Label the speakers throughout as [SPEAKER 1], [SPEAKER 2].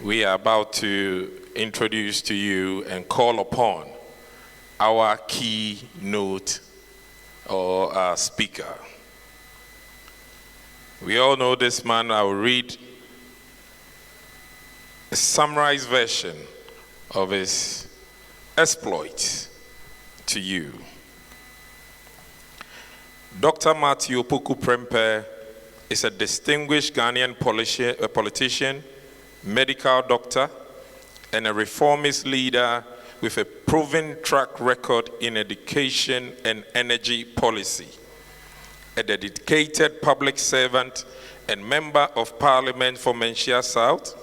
[SPEAKER 1] We are about to introduce to you and call upon our keynote or our speaker. We all know this man. I will read a summarized version of his exploits to you. Dr. Matthew Opoku Prempeh is a distinguished Ghanaian politician, medical doctor, and a reformist leader with a proven track record in education and energy policy. A dedicated public servant and member of parliament for Busia South,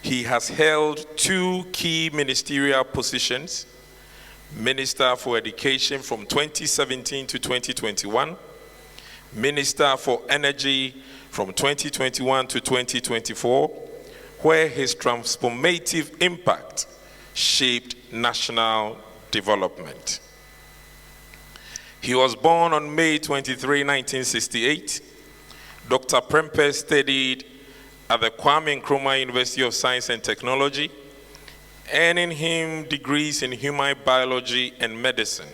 [SPEAKER 1] he has held two key ministerial positions: Minister for Education from 2017 to 2021, Minister for Energy from 2021 to 2024, where his transformative impact shaped national development. He was born on May 23, 1968. Dr. Prempeh studied at the Kwame Nkrumah University of Science and Technology, earning him degrees in human biology and medicine.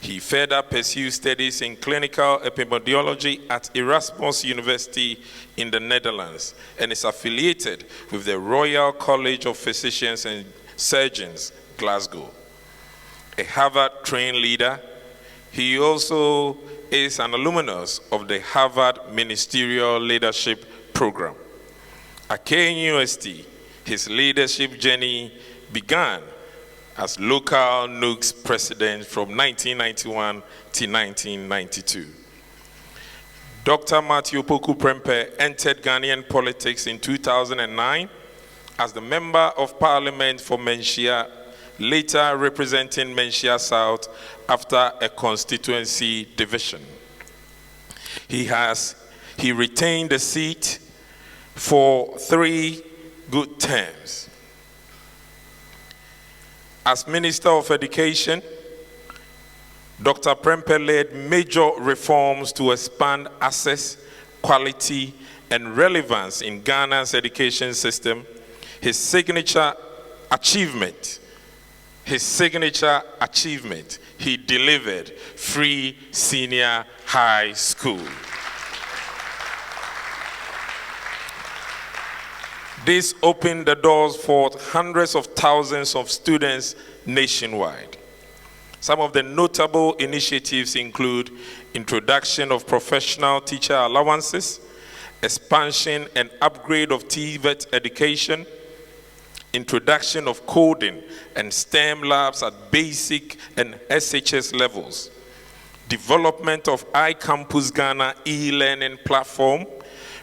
[SPEAKER 1] He further pursued studies in clinical epidemiology at Erasmus University in the Netherlands and is affiliated with the Royal College of Physicians and Surgeons, Glasgow. A Harvard-trained leader, he also is an alumnus of the Harvard Ministerial Leadership Program. At Keynote University, his leadership journey began as local NUGS president from 1991 to 1992. Dr. Matthew Opoku Prempeh entered Ghanaian politics in 2009 as the Member of Parliament for Busia, later representing Busia South after a constituency division. He retained the seat for 3 good terms. As Minister of Education, Dr. Prempeh led major reforms to expand access, quality, and relevance in Ghana's education system. His signature achievement, he delivered free senior high school. This opened the doors for hundreds of thousands of students nationwide. Some of the notable initiatives include introduction of professional teacher allowances, expansion and upgrade of TVET education, introduction of coding and STEM labs at basic and SHS levels, development of iCampus Ghana e-learning platform,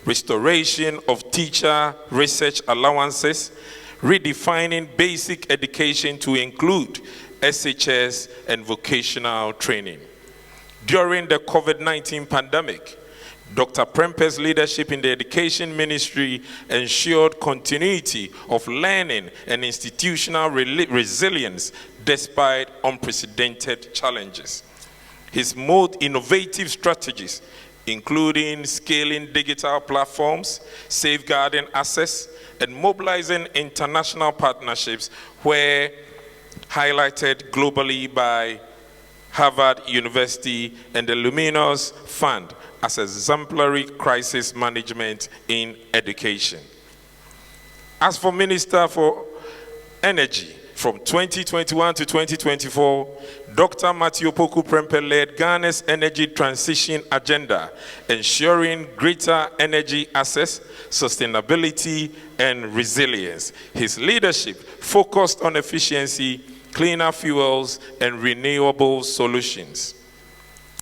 [SPEAKER 1] restoration of teacher research allowances, redefining basic education to include SHS and vocational training. During the COVID-19 pandemic, Dr. Prempeh's leadership in the education ministry ensured continuity of learning and institutional resilience despite unprecedented challenges. His most innovative strategies, including scaling digital platforms, safeguarding access, and mobilizing international partnerships, were highlighted globally by Harvard University and the Luminous Fund as exemplary crisis management in education. As for Minister for Energy, from 2021 to 2024, Dr. Matthew Opoku Prempeh led Ghana's energy transition agenda, ensuring greater energy access, sustainability, and resilience. His leadership focused on efficiency, cleaner fuels, and renewable solutions.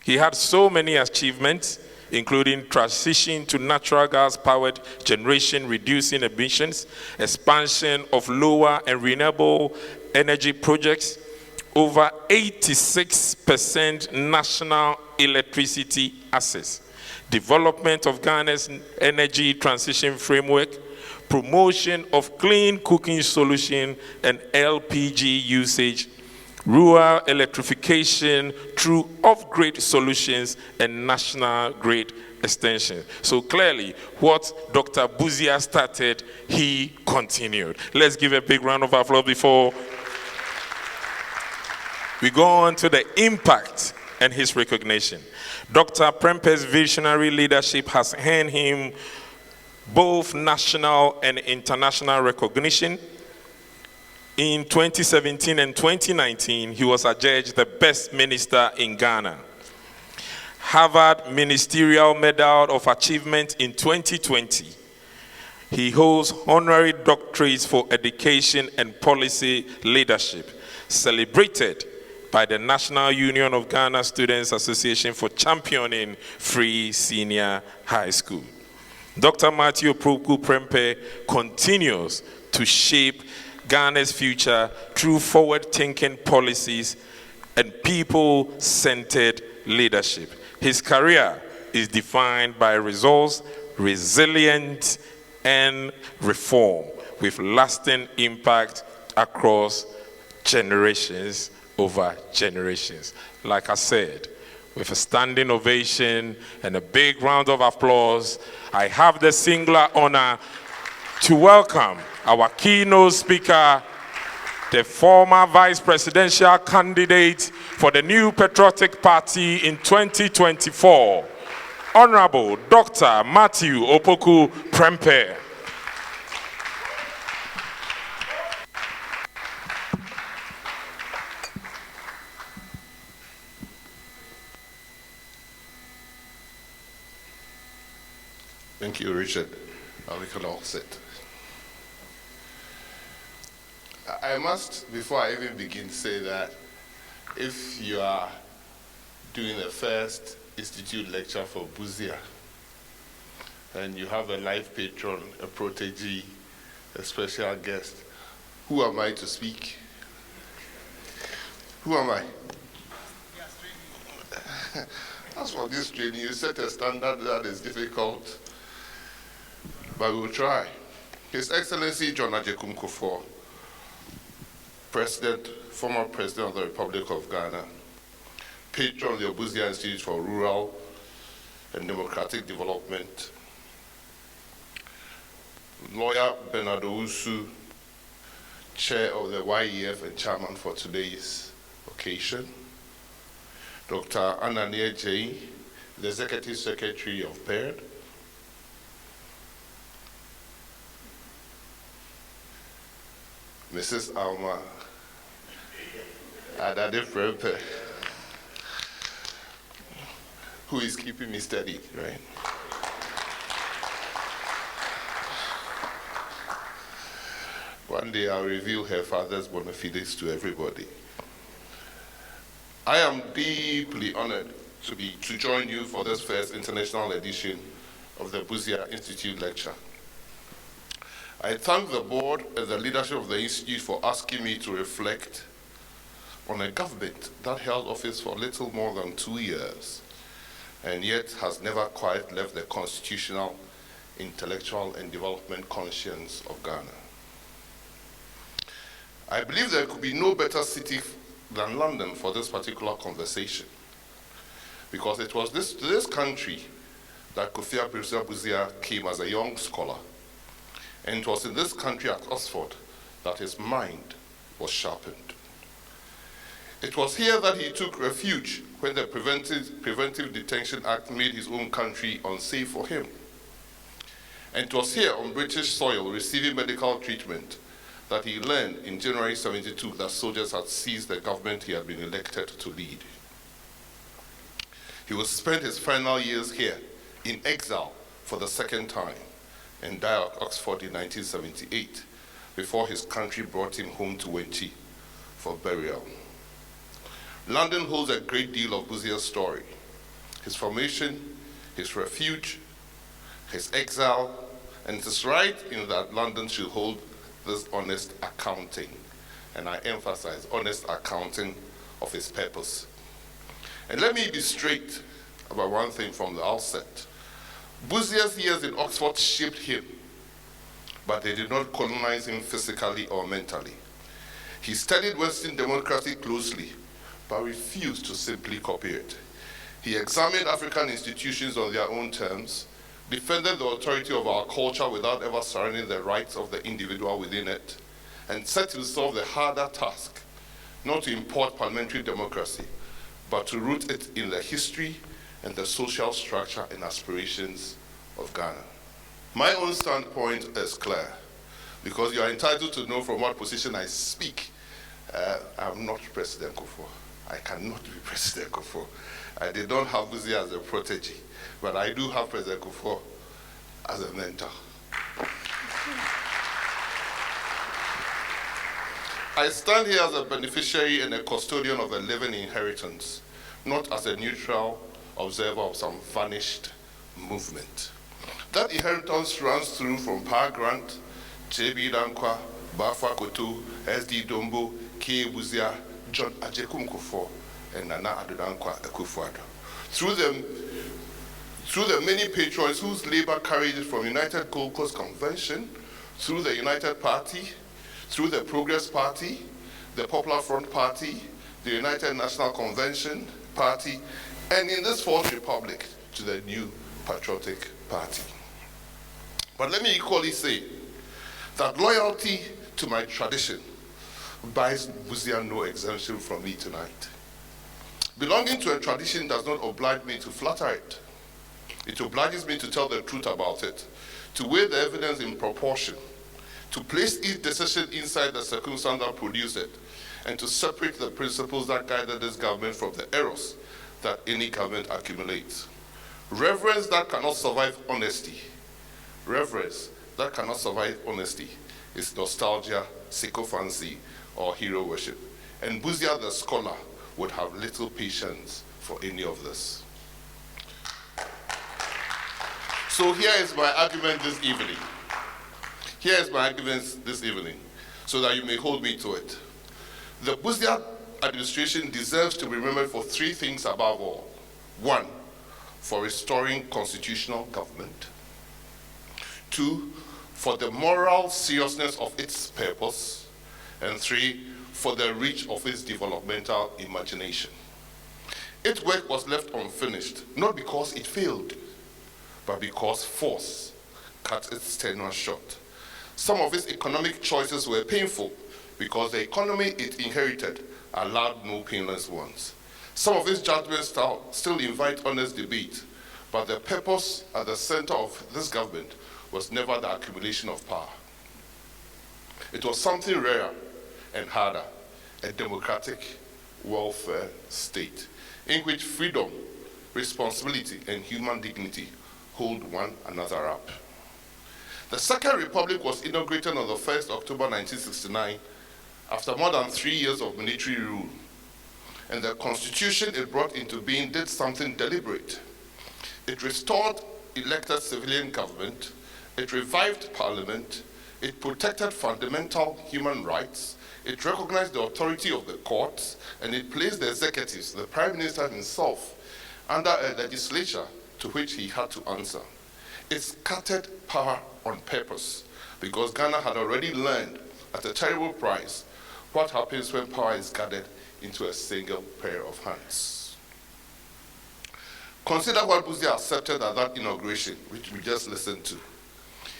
[SPEAKER 1] He had so many achievements, including transition to natural gas-powered generation, reducing emissions, expansion of lower and renewable energy projects, over 86% national electricity access, development of Ghana's energy transition framework, promotion of clean cooking solution and LPG usage, rural electrification through off-grid solutions, and national grid extension. So clearly, what Dr. Busia started, he continued. Let's give a big round of applause before we go on to the impact and his recognition. Dr. Prempeh's visionary leadership has earned him both national and international recognition. In 2017 and 2019, he was adjudged the best minister in Ghana. Harvard Ministerial Medal of Achievement in 2020. He holds honorary doctorates for education and policy leadership, celebrated by the National Union of Ghana Students Association for championing free senior high school. Dr. Matthew Opoku Prempeh continues to shape Ghana's future through forward-thinking policies and people-centered leadership. His career is defined by results, resilience, and reform, with lasting impact across generations over generations. Like I said, with a standing ovation and a big round of applause, I have the singular honor to welcome our keynote speaker, the former vice presidential candidate for the New Patriotic Party in 2024, Honorable Dr. Matthew Opoku Prempeh.
[SPEAKER 2] Thank you, Richard. We can all sit. I must, before I even begin, say that if you are doing the first institute lecture for Busia, and you have a live patron, a protégé, a special guest, who am I to speak? Who am I? As for this training, you set a standard that is difficult, but we will try. His Excellency John Agyekum Kufuor, former President of the Republic of Ghana, patron of the Busia Institute for Rural and Democratic Development, Lawyer Bernardo Usu, Chair of the YEF and Chairman for today's occasion, Dr. Anania Jay, the Executive Secretary of PAIRD, Mrs. Alma Adade Prempeh, who is keeping me steady, right? One day I'll reveal her father's bona fides to everybody. I am deeply honored to join you for this first international edition of the Busia Institute lecture. I thank the board and the leadership of the Institute for asking me to reflect on a government that held office for little more than 2 years and yet has never quite left the constitutional, intellectual, and development conscience of Ghana. I believe there could be no better city than London for this particular conversation, because it was to this country that Kofi Busia came as a young scholar. And it was in this country at Oxford that his mind was sharpened. It was here that he took refuge when the Preventive Detention Act made his own country unsafe for him. And it was here on British soil, receiving medical treatment, that he learned in January 72 that soldiers had seized the government he had been elected to lead. He would spend his final years here in exile for the second time, and died at Oxford in 1978, before his country brought him home to Wenchi for burial. London holds a great deal of Busia's story: his formation, his refuge, his exile, and it is right in that London should hold this honest accounting, and I emphasize honest accounting of his purpose. And let me be straight about one thing from the outset. Busia's years in Oxford shaped him, but they did not colonize him physically or mentally. He studied Western democracy closely, but refused to simply copy it. He examined African institutions on their own terms, defended the authority of our culture without ever surrendering the rights of the individual within it, and set himself the harder task not to import parliamentary democracy, but to root it in the history and the social structure and aspirations of Ghana. My own standpoint is clear, because you are entitled to know from what position I speak. I'm not President Kufuor. I cannot be President Kufuor. I did not have Busia as a protege, but I do have President Kufuor as a mentor. I stand here as a beneficiary and a custodian of a living inheritance, not as a neutral observer of some vanished movement. That inheritance runs through from Pa Grant, J.B. Dankwa, Bafwa Koto, S.D. Dombo, K. Busia, John Ajekum Kufuor, and Nana Addo Dankwa Akufo-Addo. Through the many patrons whose labor carried it from United Gold Coast Convention, through the United Party, through the Progress Party, the Popular Front Party, the United National Convention Party, and in this Fourth Republic, to the New Patriotic Party. But let me equally say that loyalty to my tradition buys Busia no exemption from me tonight. Belonging to a tradition does not oblige me to flatter it. It obliges me to tell the truth about it, to weigh the evidence in proportion, to place each decision inside the circumstance that produced it, and to separate the principles that guided this government from the errors that any government accumulates. Reverence that cannot survive honesty. Reverence that cannot survive honesty is nostalgia, sycophancy, or hero worship. And Busia the scholar would have little patience for any of this. So here is my argument this evening. Here is my argument this evening, so that you may hold me to it. The Busia administration deserves to be remembered for three things above all. One, for restoring constitutional government. Two, for the moral seriousness of its purpose. And three, for the reach of its developmental imagination. Its work was left unfinished, not because it failed, but because force cut its tenure short. Some of its economic choices were painful because the economy it inherited allowed no painless ones. Some of its judgments still invite honest debate, but the purpose at the center of this government was never the accumulation of power. It was something rarer and harder, a democratic welfare state in which freedom, responsibility, and human dignity hold one another up. The Second Republic was inaugurated on the 1st October 1969 after more than 3 years of military rule. And the constitution it brought into being did something deliberate. It restored elected civilian government, it revived parliament, it protected fundamental human rights, it recognized the authority of the courts, and it placed the executives, the prime minister himself, under a legislature to which he had to answer. It scattered power on purpose, because Ghana had already learned at a terrible price what happens when power is gathered into a single pair of hands. Consider what Busia accepted at that inauguration, which we just listened to.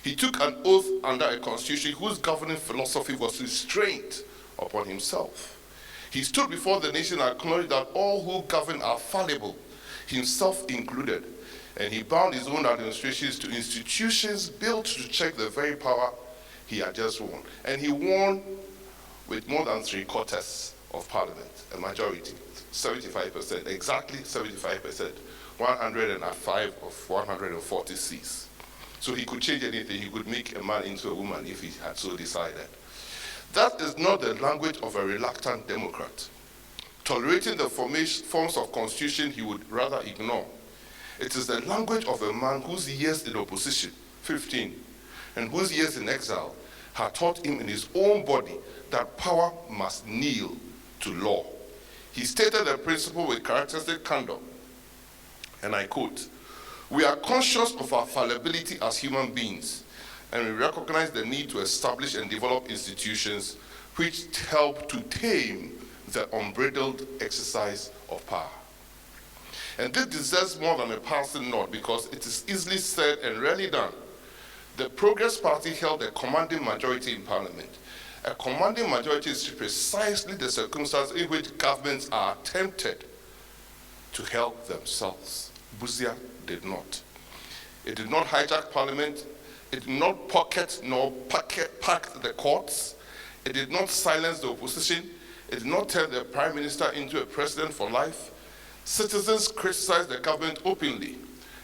[SPEAKER 2] He took an oath under a constitution whose governing philosophy was restraint upon himself. He stood before the nation and acknowledged that all who govern are fallible, himself included, and he bound his own administrations to institutions built to check the very power he had just won. And he won with more than 3/4 of parliament, a majority, 75%, exactly 75%, 105 of 140 seats. So he could change anything. He could make a man into a woman if he had so decided. That is not the language of a reluctant Democrat, tolerating the forms of constitution he would rather ignore. It is the language of a man whose years in opposition, 15, and whose years in exile had taught him in his own body that power must kneel to law. He stated the principle with characteristic candor, and I quote, "We are conscious of our fallibility as human beings, and we recognize the need to establish and develop institutions which help to tame the unbridled exercise of power." And this deserves more than a passing note because it is easily said and rarely done. The Progress Party held a commanding majority in Parliament. A commanding majority is precisely the circumstance in which governments are tempted to help themselves. Busia did not. It did not hijack Parliament. It did not pocket nor pack the courts. It did not silence the opposition. It did not turn the Prime Minister into a president for life. Citizens criticized the government openly.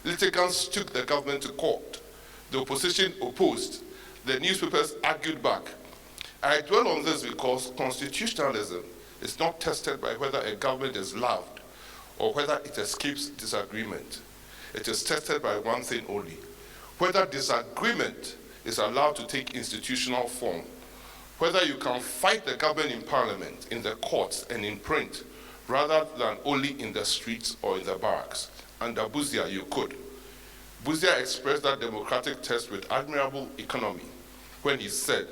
[SPEAKER 2] Litigants took the government to court. The opposition opposed. The newspapers argued back. I dwell on this because constitutionalism is not tested by whether a government is loved or whether it escapes disagreement. It is tested by one thing only: whether disagreement is allowed to take institutional form, whether you can fight the government in Parliament, in the courts, and in print, rather than only in the streets or in the barracks. Under Busia, you could. Busia expressed that democratic test with admirable economy when he said,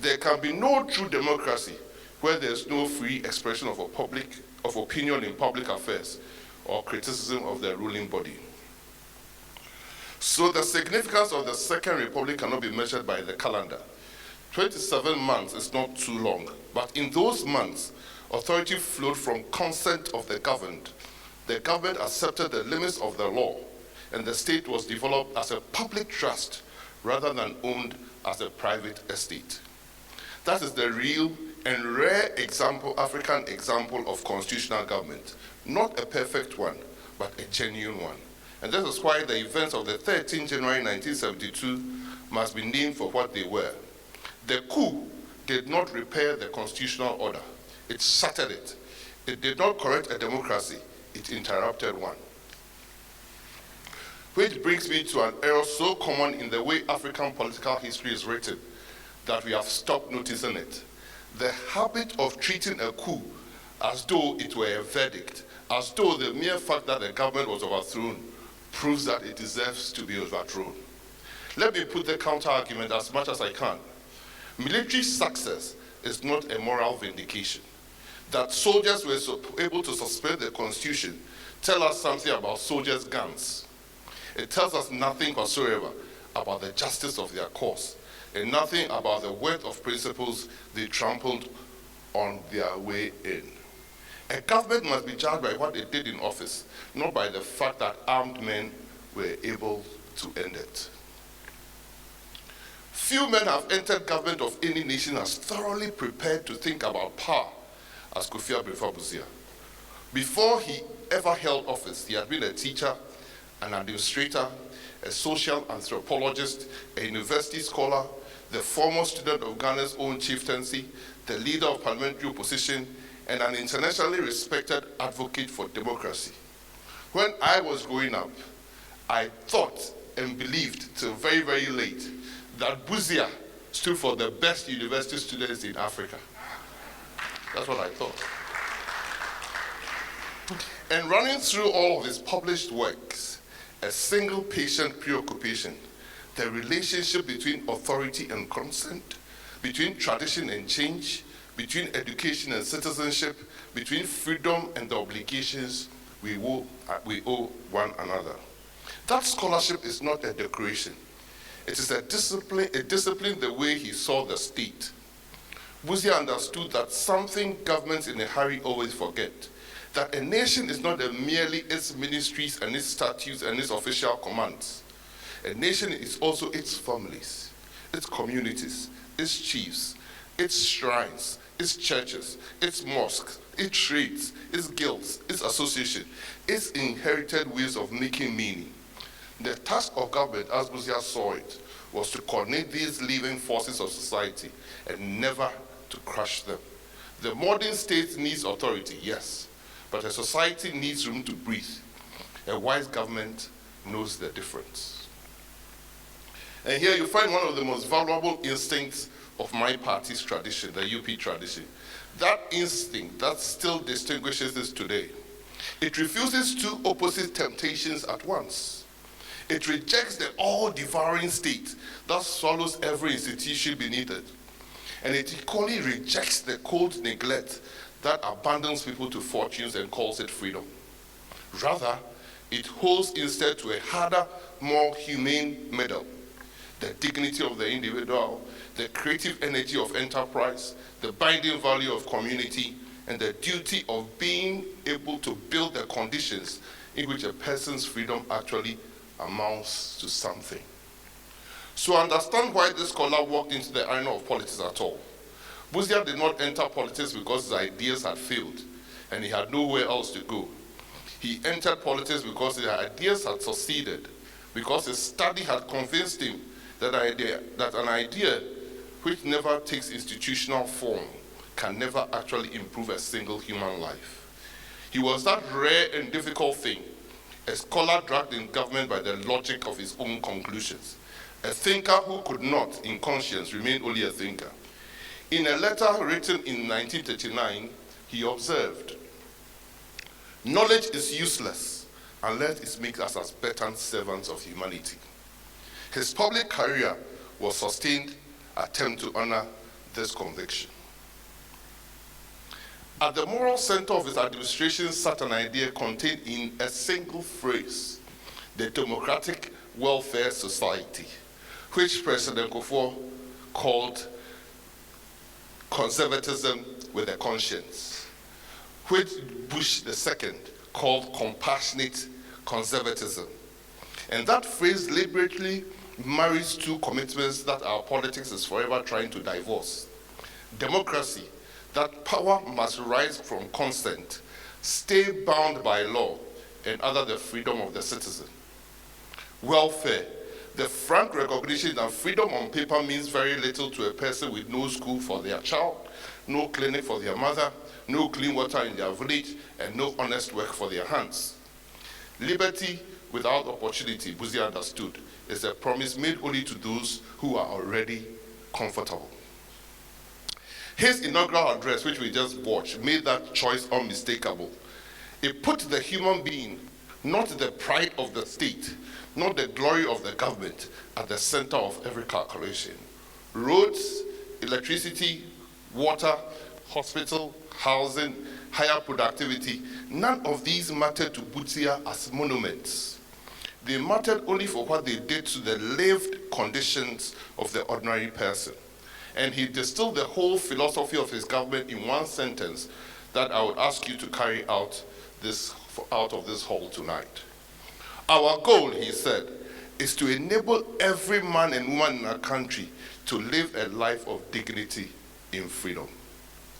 [SPEAKER 2] "There can be no true democracy where there's no free expression of opinion in public affairs or criticism of the ruling body." So the significance of the Second Republic cannot be measured by the calendar. 27 months is not too long, but in those months, authority flowed from consent of the governed. The government accepted the limits of the law, and the state was developed as a public trust rather than owned as a private estate. That is the real and rare example, African example of constitutional government. Not a perfect one, but a genuine one. And this is why the events of the 13th January 1972 must be named for what they were. The coup did not repair the constitutional order. It shattered it. It did not correct a democracy. It interrupted one. Which brings me to an error so common in the way African political history is written that we have stopped noticing it. The habit of treating a coup as though it were a verdict, as though the mere fact that the government was overthrown proves that it deserves to be overthrown. Let me put the counter-argument as much as I can. Military success is not a moral vindication. That soldiers were able to suspend the constitution tell us something about soldiers' guns. It tells us nothing whatsoever about the justice of their cause and nothing about the worth of principles they trampled on their way in. A government must be judged by what it did in office, not by the fact that armed men were able to end it. Few men have entered government of any nation as thoroughly prepared to think about power as Kofi Busia. Before he ever held office, he had been a teacher, an administrator, a social anthropologist, a university scholar, the former student of Ghana's own chieftaincy, the leader of parliamentary opposition, and an internationally respected advocate for democracy. When I was growing up, I thought and believed till very, very late that Busia stood for the best university students in Africa. That's what I thought. And running through all of his published works, a single patient preoccupation, the relationship between authority and consent, between tradition and change, between education and citizenship, between freedom and the obligations we owe one another. That scholarship is not a decoration. It is a discipline the way he saw the state. Busia understood that something governments in a hurry always forget, that a nation is not merely its ministries and its statutes and its official commands. A nation is also its families, its communities, its chiefs, its shrines, its churches, its mosques, its trades, its guilds, its association, its inherited ways of making meaning. The task of government, as Busia saw it, was to coordinate these living forces of society and never to crush them. The modern state needs authority, yes, but a society needs room to breathe. A wise government knows the difference. And here you find one of the most valuable instincts of my party's tradition, the UP tradition. That instinct that still distinguishes us today. It refuses two opposite temptations at once. It rejects the all-devouring state that swallows every institution beneath it. And it equally rejects the cold neglect that abandons people to fortunes and calls it freedom. Rather, it holds instead to a harder, more humane middle. The dignity of the individual, the creative energy of enterprise, the binding value of community, and the duty of being able to build the conditions in which a person's freedom actually amounts to something. So understand why this scholar walked into the arena of politics at all. Busia did not enter politics because his ideas had failed and he had nowhere else to go. He entered politics because his ideas had succeeded, because his study had convinced him that an idea which never takes institutional form can never actually improve a single human life. He was that rare and difficult thing, a scholar dragged in government by the logic of his own conclusions, a thinker who could not, in conscience, remain only a thinker. In a letter written in 1939, he observed, "Knowledge is useless unless it makes us as better servants of humanity." His public career was sustained attempt to honor this conviction. At the moral center of his administration sat an idea contained in a single phrase, the Democratic Welfare Society, which President Kufuor called conservatism with a conscience, which Bush II called compassionate conservatism. And that phrase deliberately marries two commitments that our politics is forever trying to divorce. Democracy, that power must rise from consent, stay bound by law, and other the freedom of the citizen. Welfare, the frank recognition that freedom on paper means very little to a person with no school for their child, no clinic for their mother, no clean water in their village, and no honest work for their hands. Liberty without opportunity, Busia understood, is a promise made only to those who are already comfortable. His inaugural address, which we just watched, made that choice unmistakable. It put the human being, not the pride of the state, not the glory of the government, at the center of every calculation. Roads, electricity, water, hospital, housing, higher productivity, none of these mattered to Busia as monuments. They mattered only for what they did to the lived conditions of the ordinary person. And he distilled the whole philosophy of his government in one sentence that I would ask you to carry out of this hall tonight. Our goal, he said, is to enable every man and woman in our country to live a life of dignity in freedom.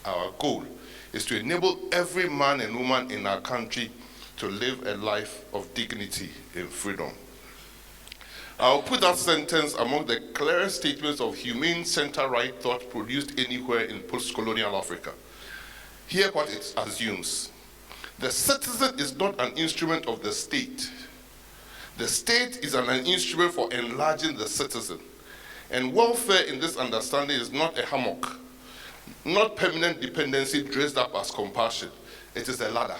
[SPEAKER 2] Our goal is to enable every man and woman in our country to live a life of dignity in freedom. I'll put that sentence among the clearest statements of humane center-right thought produced anywhere in post-colonial Africa. Hear what it assumes. The citizen is not an instrument of the state. The state is an instrument for enlarging the citizen. And welfare in this understanding is not a hammock, not permanent dependency dressed up as compassion. It is a ladder.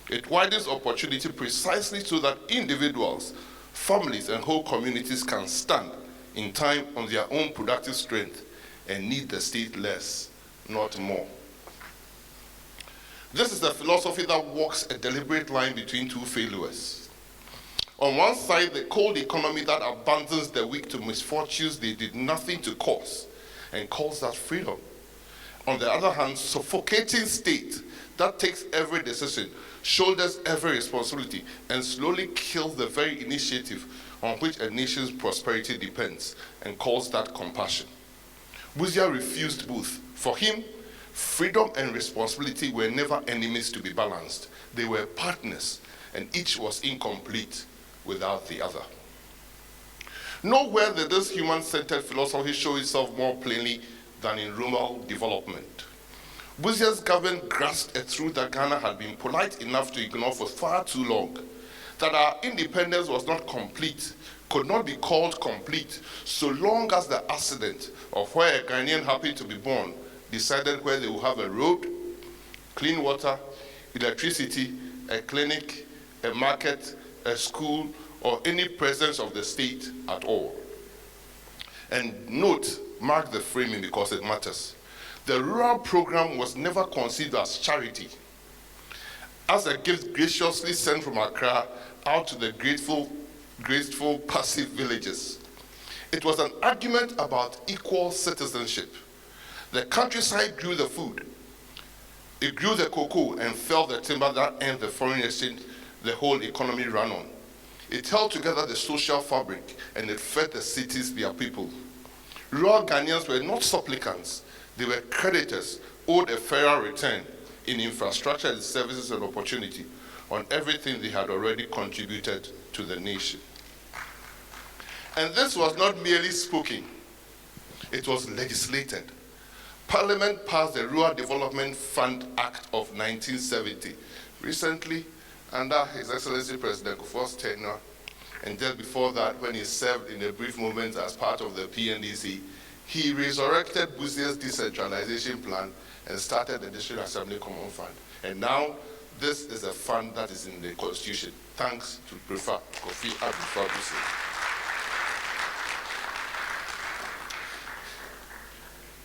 [SPEAKER 2] It widens opportunity precisely so that individuals, families, and whole communities can stand in time on their own productive strength and need the state less, not more. This is a philosophy that walks a deliberate line between two failures. On one side, the cold economy that abandons the weak to misfortunes they did nothing to cause and calls that freedom. On the other hand, suffocating state that takes every decision, shoulders every responsibility, and slowly kills the very initiative on which a nation's prosperity depends and calls that compassion. Busia refused both. For him, freedom and responsibility were never enemies to be balanced. They were partners, and each was incomplete without the other. Nowhere did this human-centered philosophy show itself more plainly than in rural development. Busia's government grasped a truth that Ghana had been polite enough to ignore for far too long, that our independence was not complete, could not be called complete, so long as the accident of where a Ghanaian happened to be born decided where they will have a road, clean water, electricity, a clinic, a market, a school, or any presence of the state at all. And note, mark the framing because it matters. The rural program was never conceived as charity. as a gift graciously sent from Accra out to the graceful, passive villages. It was an argument about equal citizenship. The countryside grew the food. It grew the cocoa and felled the timber that earned the foreign exchange the whole economy ran on. It held together the social fabric and it fed the cities their people. Rural Ghanaians were not supplicants. They were creditors, owed a fairer return in infrastructure and services and opportunity on everything they had already contributed to the nation. And this was not merely spoken, it was legislated. Parliament passed the Rural Development Fund Act of 1970 recently under His Excellency President Kufuor's tenure, and just before that, when he served in a brief moment as part of the PNDC, he resurrected Busia's decentralization plan and started the District Assembly Common Fund. And now, this is a fund that is in the Constitution, thanks to Prempeh Kofi Abdul-Busia.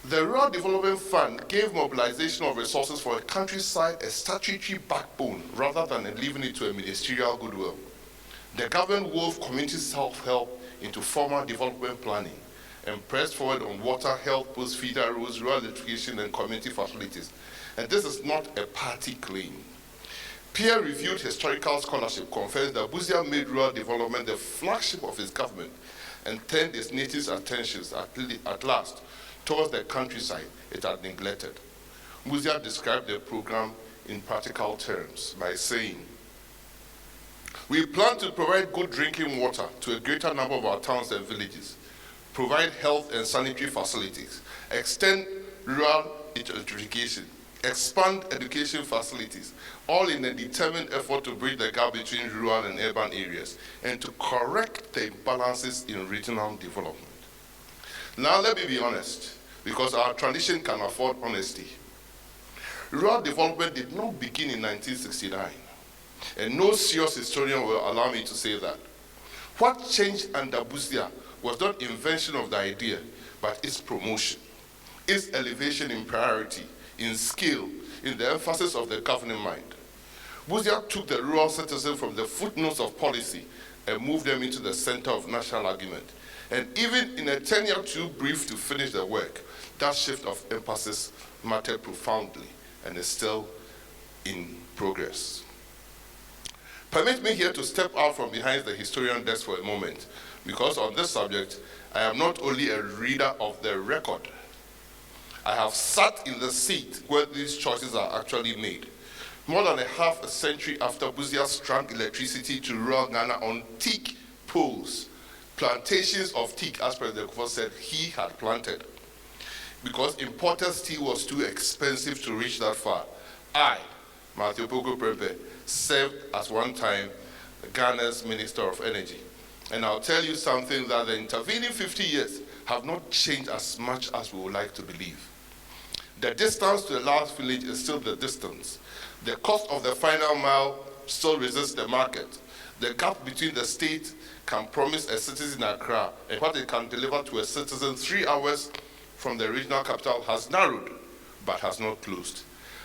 [SPEAKER 2] The Rural Development Fund gave mobilization of resources for a countryside a statutory backbone rather than leaving it to a ministerial goodwill. The government wove community self-help into formal development planning and pressed forward on water, health, post-feeder roads, rural electrification, and community facilities. And this is not a party claim. Peer-reviewed historical scholarship confirms that Busia made rural development the flagship of its government and turned its natives' attentions at last towards the countryside it had neglected. Busia described the program in practical terms by saying, "We plan to provide good drinking water to a greater number of our towns and villages, provide health and sanitary facilities, extend rural electrification, expand education facilities, all in a determined effort to bridge the gap between rural and urban areas, and to correct the imbalances in regional development." Now let me be honest, because our tradition can afford honesty. Rural development did not begin in 1969, and no serious historian will allow me to say that. What changed under Busia was not invention of the idea, but its promotion, its elevation in priority, in skill, in the emphasis of the governing mind. Busia took the rural citizen from the footnotes of policy and moved them into the center of national argument. And even in a tenure too brief to finish the work, that shift of emphasis mattered profoundly and is still in progress. Permit me here to step out from behind the historian desk for a moment, because on this subject, I am not only a reader of the record, I have sat in the seat where these choices are actually made. More than a half a century after Busia strung electricity to rural Ghana on teak poles, plantations of teak, as President Kufuor said, he had planted. Because imported steel was too expensive to reach that far. I, Matthew Opoku Prempeh, served as one time Ghana's Minister of Energy. And I'll tell you something that the intervening 50 years have not changed as much as we would like to believe. The distance to the last village is still the distance. The cost of the final mile still resists the market. The gap between the state can promise a citizen in Accra and what it can deliver to a citizen 3 hours from the regional capital has narrowed, but has not closed.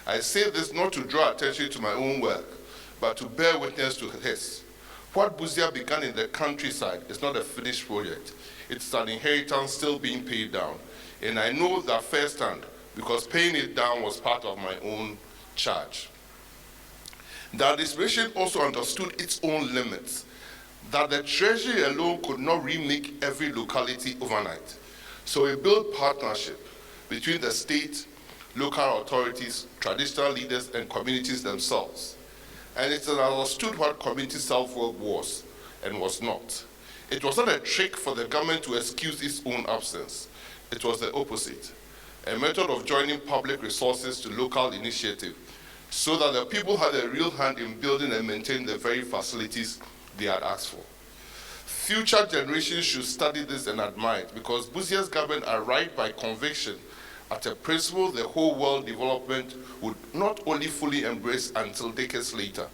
[SPEAKER 2] I say this not to draw attention to my own work, but to bear witness to his. What Busia began in the countryside is not a finished project. It's an inheritance still being paid down. And I know that firsthand, because paying it down was part of my own charge. The administration also understood its own limits, that the treasury alone could not remake every locality overnight. So we built partnership between the state, local authorities, traditional leaders, and communities themselves. And it's understood what community self-work was and was not. It was not a trick for the government to excuse its own absence. It was the opposite, a method of joining public resources to local initiative so that the people had a real hand in building and maintaining the very facilities they had asked for. Future generations should study this and admire it, because Busia's government arrived by conviction at a principle the whole world development would not only fully embrace until decades later.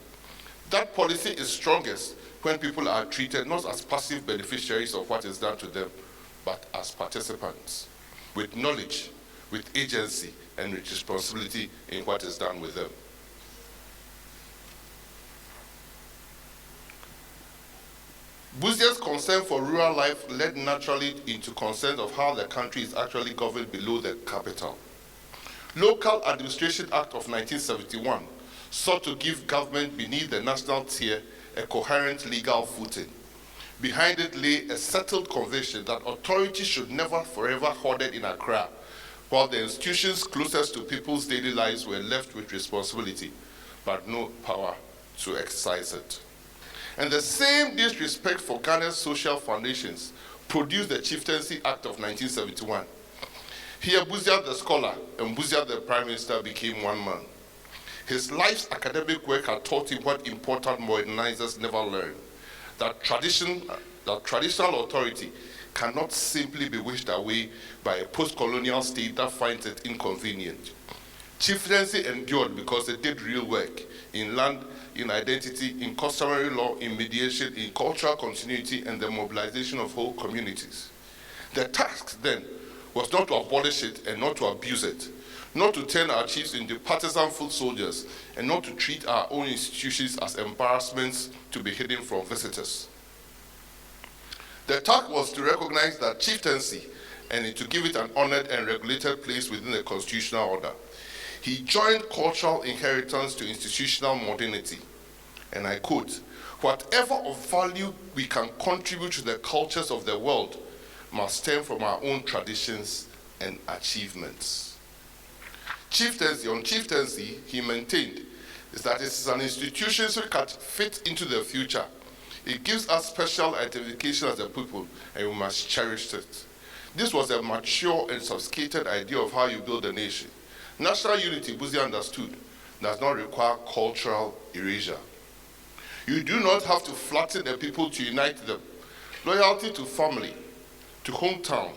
[SPEAKER 2] That policy is strongest when people are treated not as passive beneficiaries of what is done to them, but as participants, with knowledge, with agency, and with responsibility in what is done with them. Busia's concern for rural life led naturally into concerns of how the country is actually governed below the capital. Local Administration Act of 1971 sought to give government beneath the national tier a coherent legal footing. Behind it lay a settled conviction that authority should never forever hoarded in Accra, while the institutions closest to people's daily lives were left with responsibility, but no power to exercise it. And the same disrespect for Ghana's social foundations produced the Chieftaincy Act of 1971. Here, Busia the scholar and Busia the Prime Minister became one man. His life's academic work had taught him what important modernizers never learn, that traditional authority cannot simply be wished away by a post-colonial state that finds it inconvenient. Chieftaincy endured because it did real work in land, in identity, in customary law, in mediation, in cultural continuity, and the mobilization of whole communities. The task then was not to abolish it and not to abuse it, not to turn our chiefs into partisan foot soldiers, and not to treat our own institutions as embarrassments to be hidden from visitors. The task was to recognize that chieftaincy and to give it an honored and regulated place within the constitutional order. He joined cultural inheritance to institutional modernity. And I quote, "Whatever of value we can contribute to the cultures of the world must stem from our own traditions and achievements." On chieftaincy, he maintained, is that it is an institution that can fit into the future. It gives us special identification as a people, and we must cherish it. This was a mature and sophisticated idea of how you build a nation. National unity, Busia understood, does not require cultural erasure. You do not have to flatten the people to unite them. Loyalty to family, to hometown,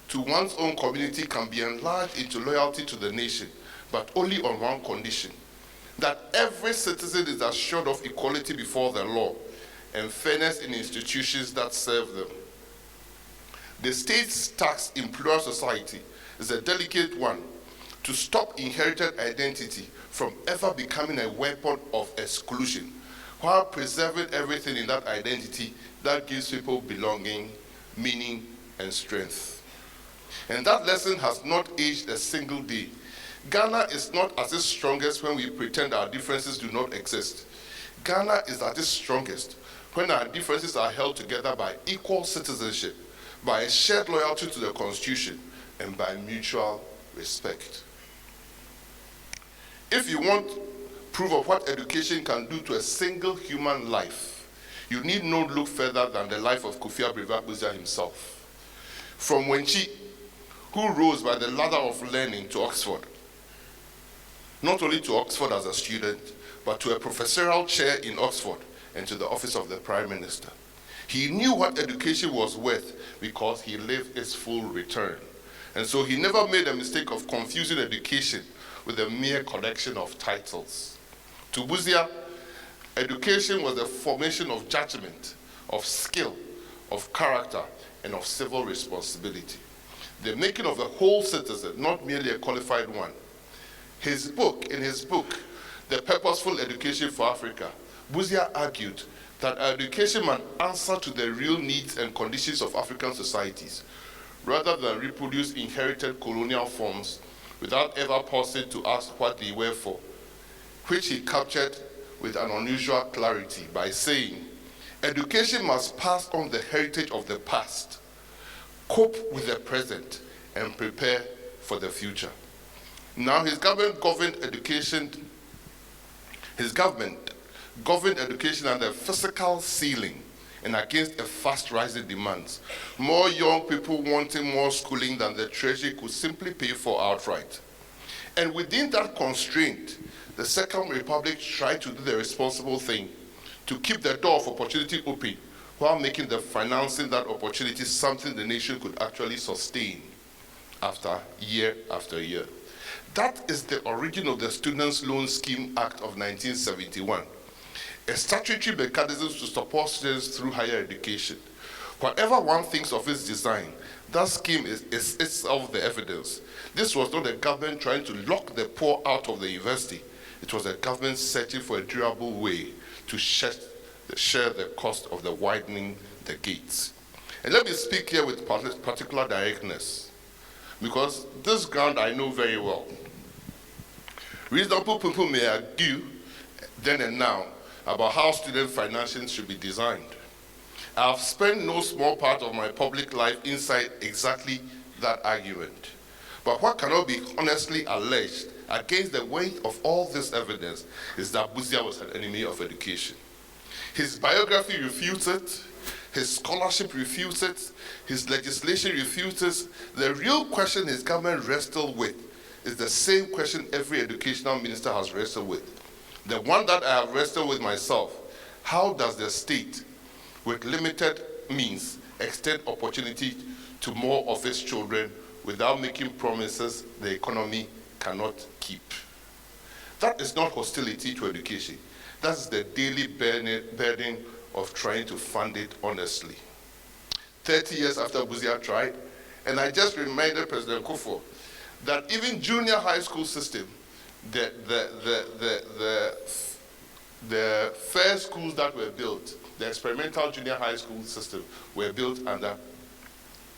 [SPEAKER 2] to one's own community can be enlarged into loyalty to the nation, but only on one condition, that every citizen is assured of equality before the law and fairness in institutions that serve them. The state's task in plural society is a delicate one, to stop inherited identity from ever becoming a weapon of exclusion, while preserving everything in that identity that gives people belonging, meaning, and strength. And that lesson has not aged a single day. Ghana is not at its strongest when we pretend our differences do not exist. Ghana is at its strongest when our differences are held together by equal citizenship, by a shared loyalty to the Constitution, and by mutual respect. If you want proof of what education can do to a single human life, you need not look further than the life of Kofi Busia himself. From Wenchi, who rose by the ladder of learning to Oxford, not only to Oxford as a student, but to a professorial chair in Oxford and to the office of the Prime Minister. He knew what education was worth because he lived its full return. And so he never made a mistake of confusing education with a mere collection of titles. To Busia, education was the formation of judgment, of skill, of character, and of civil responsibility. The making of a whole citizen, not merely a qualified one. In his book, The Purposeful Education for Africa, Busia argued that education must answer to the real needs and conditions of African societies, rather than reproduce inherited colonial forms without ever pausing to ask what they were for, which he captured with an unusual clarity by saying, education must pass on the heritage of the past, cope with the present, and prepare for the future. Now his government governed education under physical ceiling and against a fast rising demands. More young people wanting more schooling than the treasury could simply pay for outright. And within that constraint, the Second Republic tried to do the responsible thing, to keep the door of opportunity open while making the financing that opportunity something the nation could actually sustain after year. That is the origin of the Students' Loan Scheme Act of 1971. A statutory mechanism to support students through higher education. Whatever one thinks of its design, that scheme is itself the evidence. This was not a government trying to lock the poor out of the university. It was a government searching for a durable way to share the cost of the widening the gates. And let me speak here with particular directness, because this ground I know very well. Reasonable people may argue then and now about how student financing should be designed. I've spent no small part of my public life inside exactly that argument. But what cannot be honestly alleged against the weight of all this evidence is that Busia was an enemy of education. His biography refutes it, his scholarship refutes it, his legislation refutes it. The real question his government wrestled with is the same question every educational minister has wrestled with. The one that I have wrestled with myself: how does the state, with limited means, extend opportunity to more of its children without making promises the economy cannot keep? That is not hostility to education. That's the daily burden of trying to fund it honestly. 30 years after Busia tried, and I just reminded President Kufuor that even junior high school system, the first schools that were built, the experimental junior high school system, were built under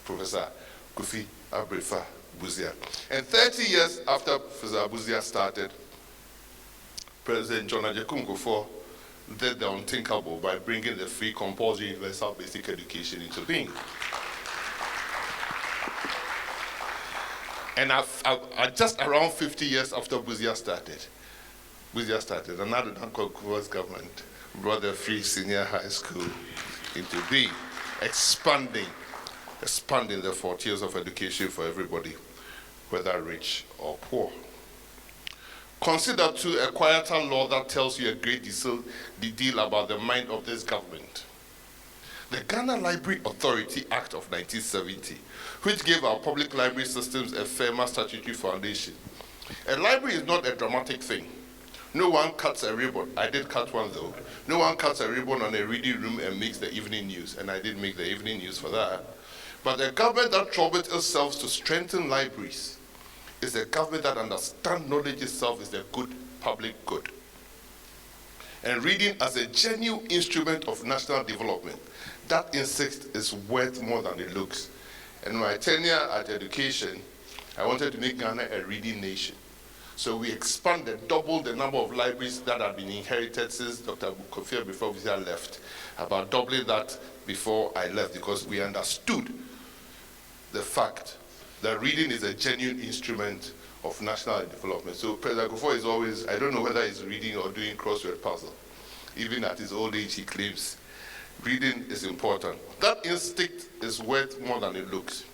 [SPEAKER 2] Professor Kofi Abrefa Busia. And 30 years after Professor Busia started, President John Ajay Kufuor did the unthinkable by bringing the free compulsory universal basic education into being. And just around 50 years after Busia started, another Uncle Kufuor's government brought the free senior high school into being, expanding the 40 years of education for everybody, whether rich or poor. Consider too a quieter law that tells you a great deal about the mind of this government. The Ghana Library Authority Act of 1970, which gave our public library systems a firmer statutory foundation. A library is not a dramatic thing. No one cuts a ribbon. I did cut one though. No one cuts a ribbon on a reading room and makes the evening news, and I did make the evening news for that. But a government that troubles itself to strengthen libraries is a government that understands knowledge itself is a good public good. And reading as a genuine instrument of national development, that instinct is worth more than it looks. In my tenure at education, I wanted to make Ghana a reading nation. So we expanded, doubled the number of libraries that had been inherited since Dr. Kofi before Busia left, about doubling that before I left, because we understood the fact that reading is a genuine instrument of national development. So President Kufuor is always, I don't know whether he's reading or doing crossword puzzle. Even at his old age, he claims reading is important. That instinct is worth more than it looks.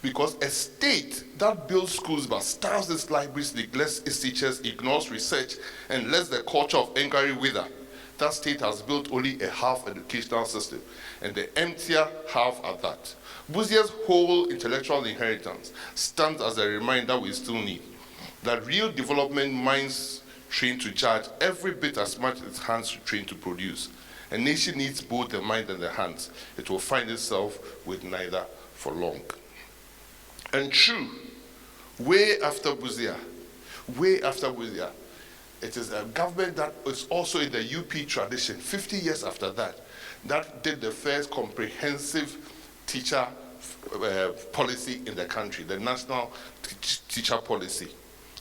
[SPEAKER 2] Because a state that builds schools but starves its libraries, neglects its teachers, ignores research, and lets the culture of inquiry wither, that state has built only a half educational system, and the emptier half at that. Busia's whole intellectual inheritance stands as a reminder we still need that real development minds trained to judge every bit as much as hands trained to produce. A nation needs both the mind and the hands. It will find itself with neither for long. And true, way after Busia, it is a government that is also in the UP tradition, 50 years after that, that did the first comprehensive teacher policy in the country, the national teacher policy,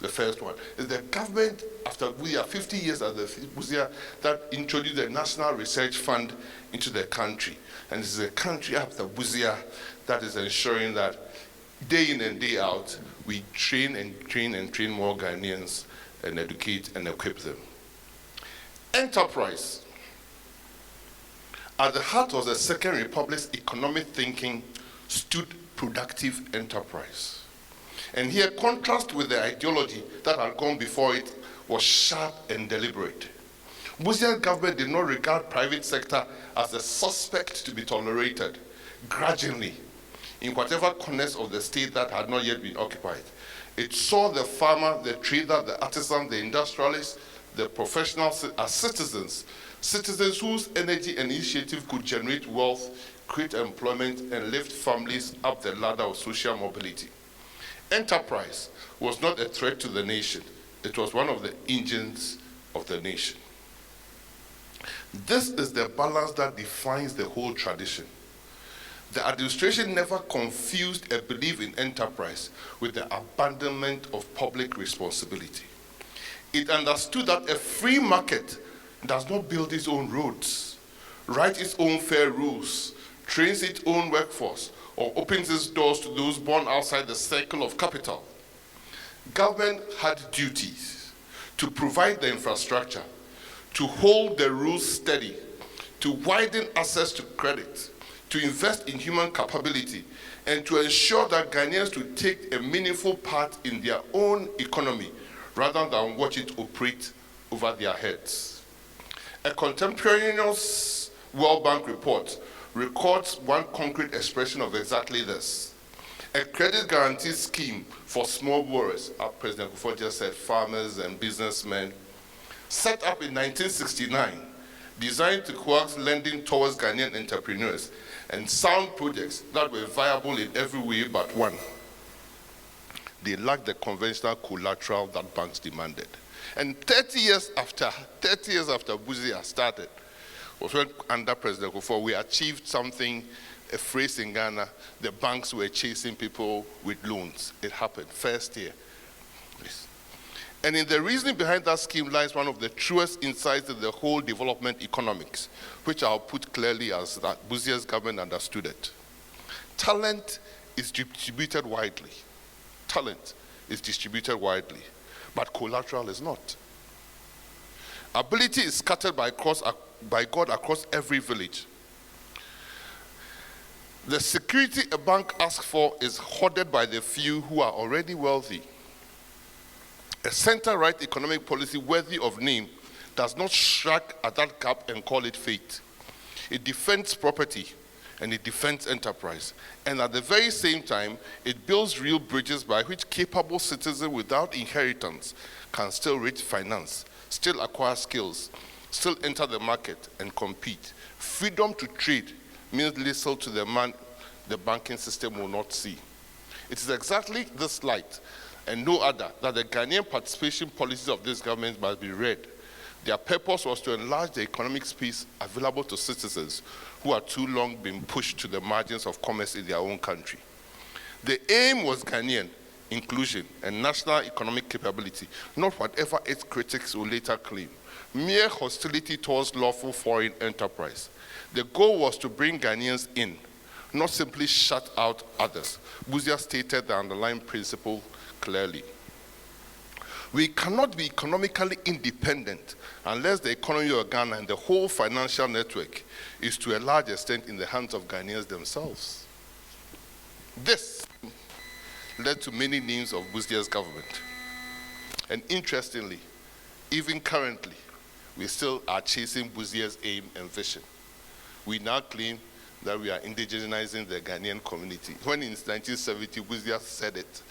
[SPEAKER 2] the first one. It's the government after Busia, 50 years after Busia, that introduced the National Research Fund into the country. And this is a country after Busia that is ensuring that day in and day out, we train and train and train more Ghanaians and educate and equip them. Enterprise. At the heart of the Second Republic's economic thinking stood productive enterprise. And here, contrast with the ideology that had gone before it was sharp and deliberate. Busia's government did not regard private sector as a suspect to be tolerated grudgingly in whatever corners of the state that had not yet been occupied. It saw the farmer, the trader, the artisan, the industrialist, the professionals as citizens whose energy and initiative could generate wealth, create employment, and lift families up the ladder of social mobility. Enterprise was not a threat to the nation. It was one of the engines of the nation. This is the balance that defines the whole tradition. The administration never confused a belief in enterprise with the abandonment of public responsibility. It understood that a free market does not build its own roads, write its own fair rules, trains its own workforce, or opens its doors to those born outside the circle of capital. Government had duties to provide the infrastructure, to hold the rules steady, to widen access to credit, to invest in human capability, and to ensure that Ghanaians would take a meaningful part in their own economy rather than watch it operate over their heads. A contemporaneous World Bank report records one concrete expression of exactly this. A credit guarantee scheme for small borrowers, as President Kufuor just said, farmers and businessmen, set up in 1969, designed to coax lending towards Ghanaian entrepreneurs and sound projects that were viable in every way but one. They lacked the conventional collateral that banks demanded. And 30 years after Busia started, was when under President Kufuor we achieved something, a phrase in Ghana, the banks were chasing people with loans. It happened, first year. Please. And in the reasoning behind that scheme lies one of the truest insights in the whole development economics, which I'll put clearly as that Busia's government understood it. Talent is distributed widely. Talent is distributed widely, but collateral is not. Ability is scattered by God across every village. The security a bank asks for is hoarded by the few who are already wealthy. A center-right economic policy worthy of name does not shrug at that gap and call it fate. It defends property and it defends enterprise. And at the very same time, it builds real bridges by which capable citizens without inheritance can still reach finance, still acquire skills, still enter the market and compete. Freedom to trade means little to the man the banking system will not see. It is exactly this light and no other that the Ghanaian participation policies of this government must be read. Their purpose was to enlarge the economic space available to citizens who are too long been pushed to the margins of commerce in their own country. The aim was Ghanaian inclusion and national economic capability, not whatever its critics will later claim. Mere hostility towards lawful foreign enterprise. The goal was to bring Ghanaians in, not simply shut out others. Busia stated the underlying principle clearly. We cannot be economically independent unless the economy of Ghana and the whole financial network is to a large extent in the hands of Ghanaians themselves. This led to many names of Busia's government. And interestingly, even currently, we still are chasing Busia's aim and vision. We now claim that we are indigenizing the Ghanaian community. When in 1970, Busia said it,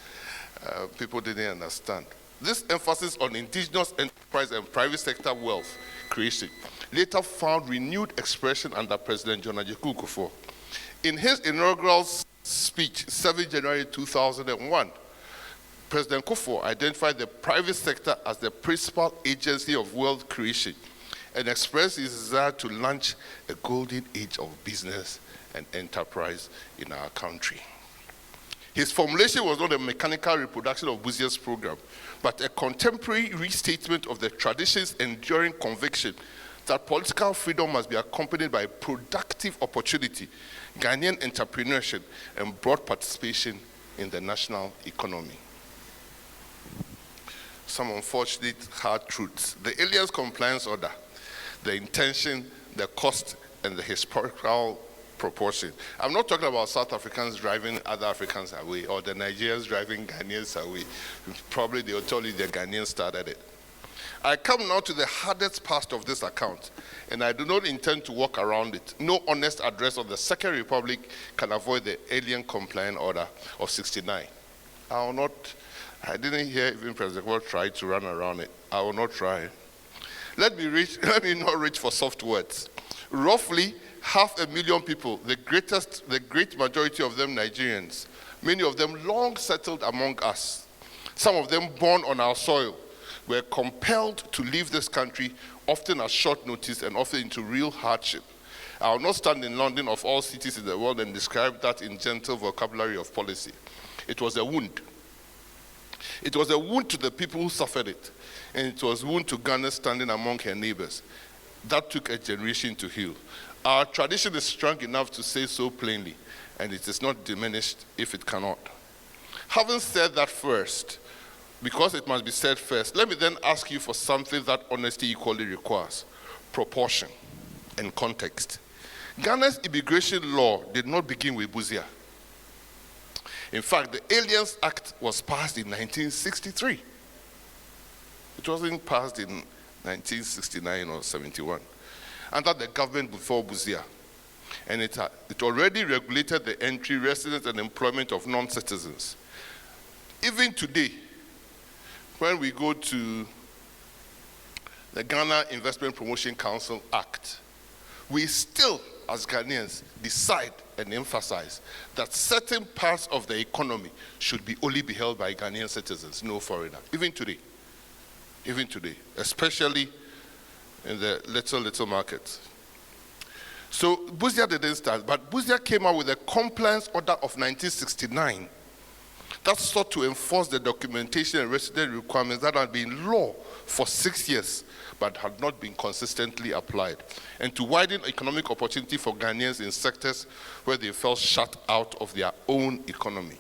[SPEAKER 2] people didn't understand. This emphasis on indigenous enterprise and private sector wealth creation later found renewed expression under President John Ajako Kufuor. In his inaugural speech, 7 January 2001, President Kufuor identified the private sector as the principal agency of wealth creation and expressed his desire to launch a golden age of business and enterprise in our country. His formulation was not a mechanical reproduction of Busia's program, but a contemporary restatement of the tradition's enduring conviction that political freedom must be accompanied by productive opportunity, Ghanaian entrepreneurship, and broad participation in the national economy. Some unfortunate hard truths. The Aliens Compliance Order, the intention, the cost, and the historical proportion. I'm not talking about South Africans driving other Africans away or the Nigerians driving Ghanaians away. Probably they'll tell you the Ghanaians started it. I come now to the hardest part of this account, and I do not intend to walk around it. No honest address of the Second Republic can avoid the Alien Compliance Order of 69. I didn't hear even President Kufuor try to run around it. I will not try. Let me not reach for soft words. Roughly 500,000 people, the great majority of them Nigerians, many of them long settled among us, some of them born on our soil, were compelled to leave this country, often at short notice and often into real hardship. I will not stand in London of all cities in the world and describe that in gentle vocabulary of policy. It was a wound. It was a wound to the people who suffered it, and it was a wound to Ghana standing among her neighbors. That took a generation to heal. Our tradition is strong enough to say so plainly, and it is not diminished if it cannot. Having said that first, because it must be said first, let me then ask you for something that honesty equally requires: proportion and context. Ghana's immigration law did not begin with Busia. In fact, the Aliens Act was passed in 1963. It wasn't passed in 1969 or 71, under the government before Busia. And it already regulated the entry, residence, and employment of non-citizens. Even today, when we go to the Ghana Investment Promotion Council Act, we still, as Ghanaians, decide and emphasize that certain parts of the economy should only be held by Ghanaian citizens, no foreigner. Even today, especially in the little markets. So Busia didn't start, but Busia came out with a compliance order of 1969 that sought to enforce the documentation and resident requirements that had been law for 6 years, but had not been consistently applied, and to widen economic opportunity for Ghanaians in sectors where they felt shut out of their own economy.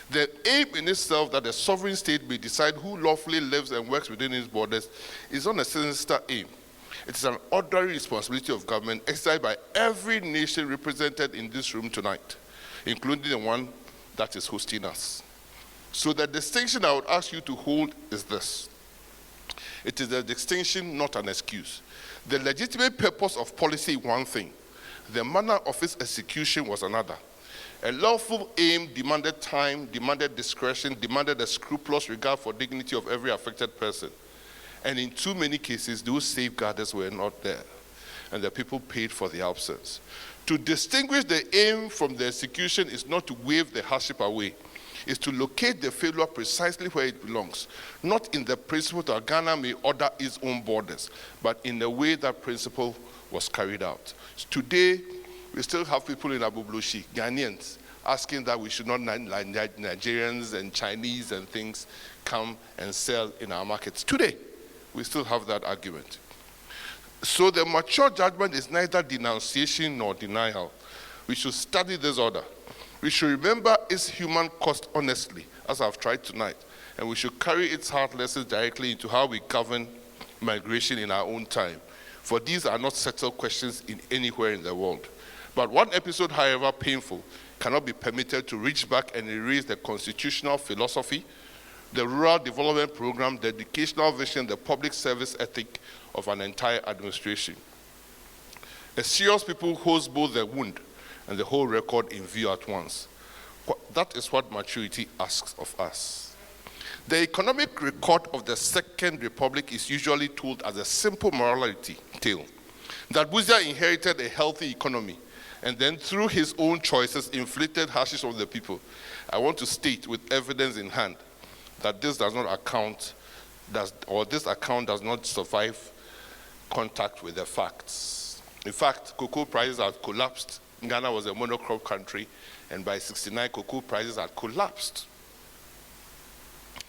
[SPEAKER 2] The aim in itself that a sovereign state may decide who lawfully lives and works within its borders is not a sinister aim. It is an ordinary responsibility of government exercised by every nation represented in this room tonight, including the one that is hosting us. So the distinction I would ask you to hold is this. It is a distinction, not an excuse. The legitimate purpose of policy is one thing. The manner of its execution was another. A lawful aim demanded time, demanded discretion, demanded a scrupulous regard for dignity of every affected person. And in too many cases, those safeguards were not there, and the people paid for the absence. To distinguish the aim from the execution is not to wave the hardship away. Is to locate the failure precisely where it belongs, not in the principle that Ghana may order its own borders, but in the way that principle was carried out. Today, we still have people in Abubloshi, Ghanaians, asking that we should not let Nigerians and Chinese and things come and sell in our markets. Today, we still have that argument. So the mature judgment is neither denunciation nor denial. We should study this order. We should remember its human cost honestly, as I've tried tonight, and we should carry its hard lessons directly into how we govern migration in our own time. For these are not settled questions in anywhere in the world. But one episode, however painful, cannot be permitted to reach back and erase the constitutional philosophy, the rural development program, the educational vision, the public service ethic of an entire administration. A serious people holds both the wound and the whole record in view at once. That is what maturity asks of us. The economic record of the Second Republic is usually told as a simple morality tale, that Busia inherited a healthy economy and then through his own choices inflicted hardships on the people. I want to state with evidence in hand that this does not account, this account does not survive contact with the facts. In fact, cocoa prices have collapsed. Ghana was a monocrop country, and by 1969, cocoa prices had collapsed.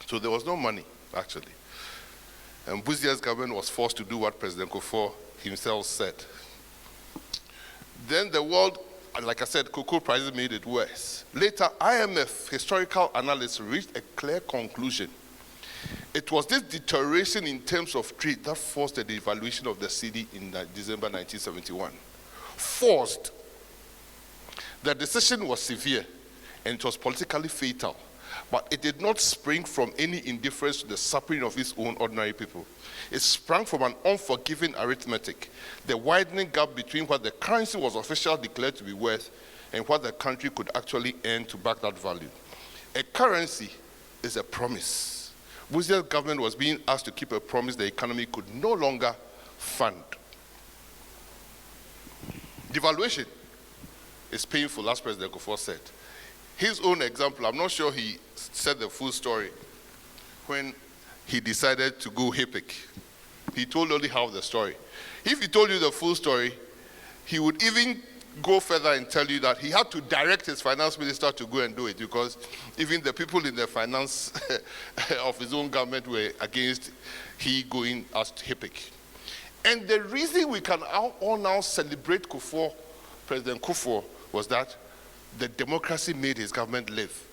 [SPEAKER 2] So there was no money, actually. And Busia's government was forced to do what President Kufuor himself said. Then the world, like I said, cocoa prices made it worse. Later, IMF historical analysts reached a clear conclusion. It was this deterioration in terms of trade that forced the devaluation of the cedi in December 1971. Forced. The decision was severe and it was politically fatal, but it did not spring from any indifference to the suffering of its own ordinary people. It sprang from an unforgiving arithmetic, the widening gap between what the currency was officially declared to be worth and what the country could actually earn to back that value. A currency is a promise. Busia's government was being asked to keep a promise the economy could no longer fund. Devaluation is painful, as President Kufuor said. His own example, I'm not sure he said the full story. When he decided to go HIPIC, he told only half the story. If he told you the full story, he would even go further and tell you that he had to direct his finance minister to go and do it, because even the people in the finance of his own government were against he going as HIPC. And the reason we can all now celebrate Kufuor, President Kufuor, was that the democracy made his government live.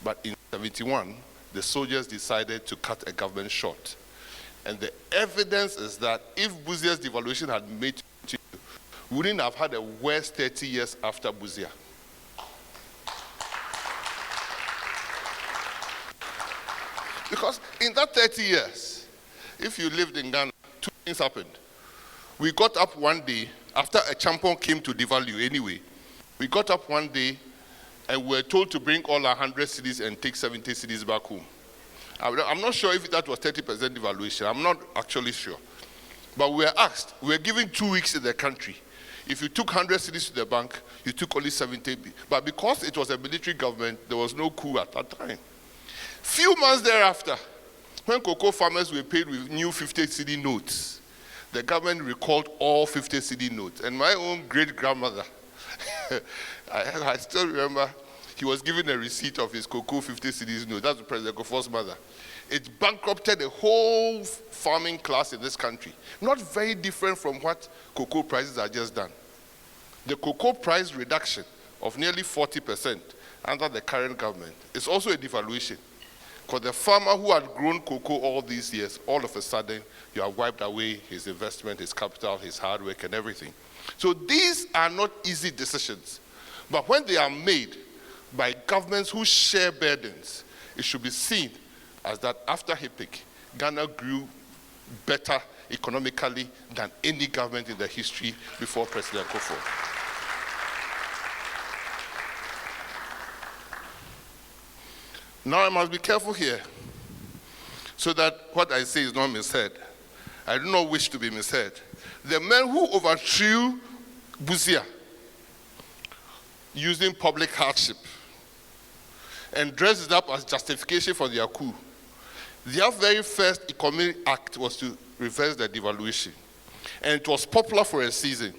[SPEAKER 2] But in 1971, the soldiers decided to cut a government short. And the evidence is that if Busia's devaluation had made it, we wouldn't have had a worse 30 years after Busia. Because in that 30 years, if you lived in Ghana, two things happened. We got up one day, after a champion came to devalue anyway, we got up one day and we were told to bring all our 100 cities and take 70 cities back home. I'm not sure if that was 30% devaluation. I'm not actually sure. But we were asked, we were given 2 weeks in the country. If you took 100 cities to the bank, you took only 70. But because it was a military government, there was no coup at that time. Few months thereafter, when cocoa farmers were paid with new 50 cedi notes, the government recalled all 50 cedi notes. And my own great-grandmother, I still remember, he was given a receipt of his cocoa 50 cedis note. That's President Kufuor's mother. It bankrupted the whole farming class in this country. Not very different from what cocoa prices are just done. The cocoa price reduction of nearly 40% under the current government is also a devaluation. For the farmer who had grown cocoa all these years, all of a sudden, you have wiped away his investment, his capital, his hard work, and everything. So these are not easy decisions. But when they are made by governments who share burdens, it should be seen as that after HIPC, Ghana grew better economically than any government in the history before President Kufuor. Now I must be careful here, so that what I say is not misheard. I do not wish to be misheard. The men who overthrew Busia using public hardship and dressed it up as justification for their coup, their very first economic act was to reverse the devaluation. And it was popular for a season.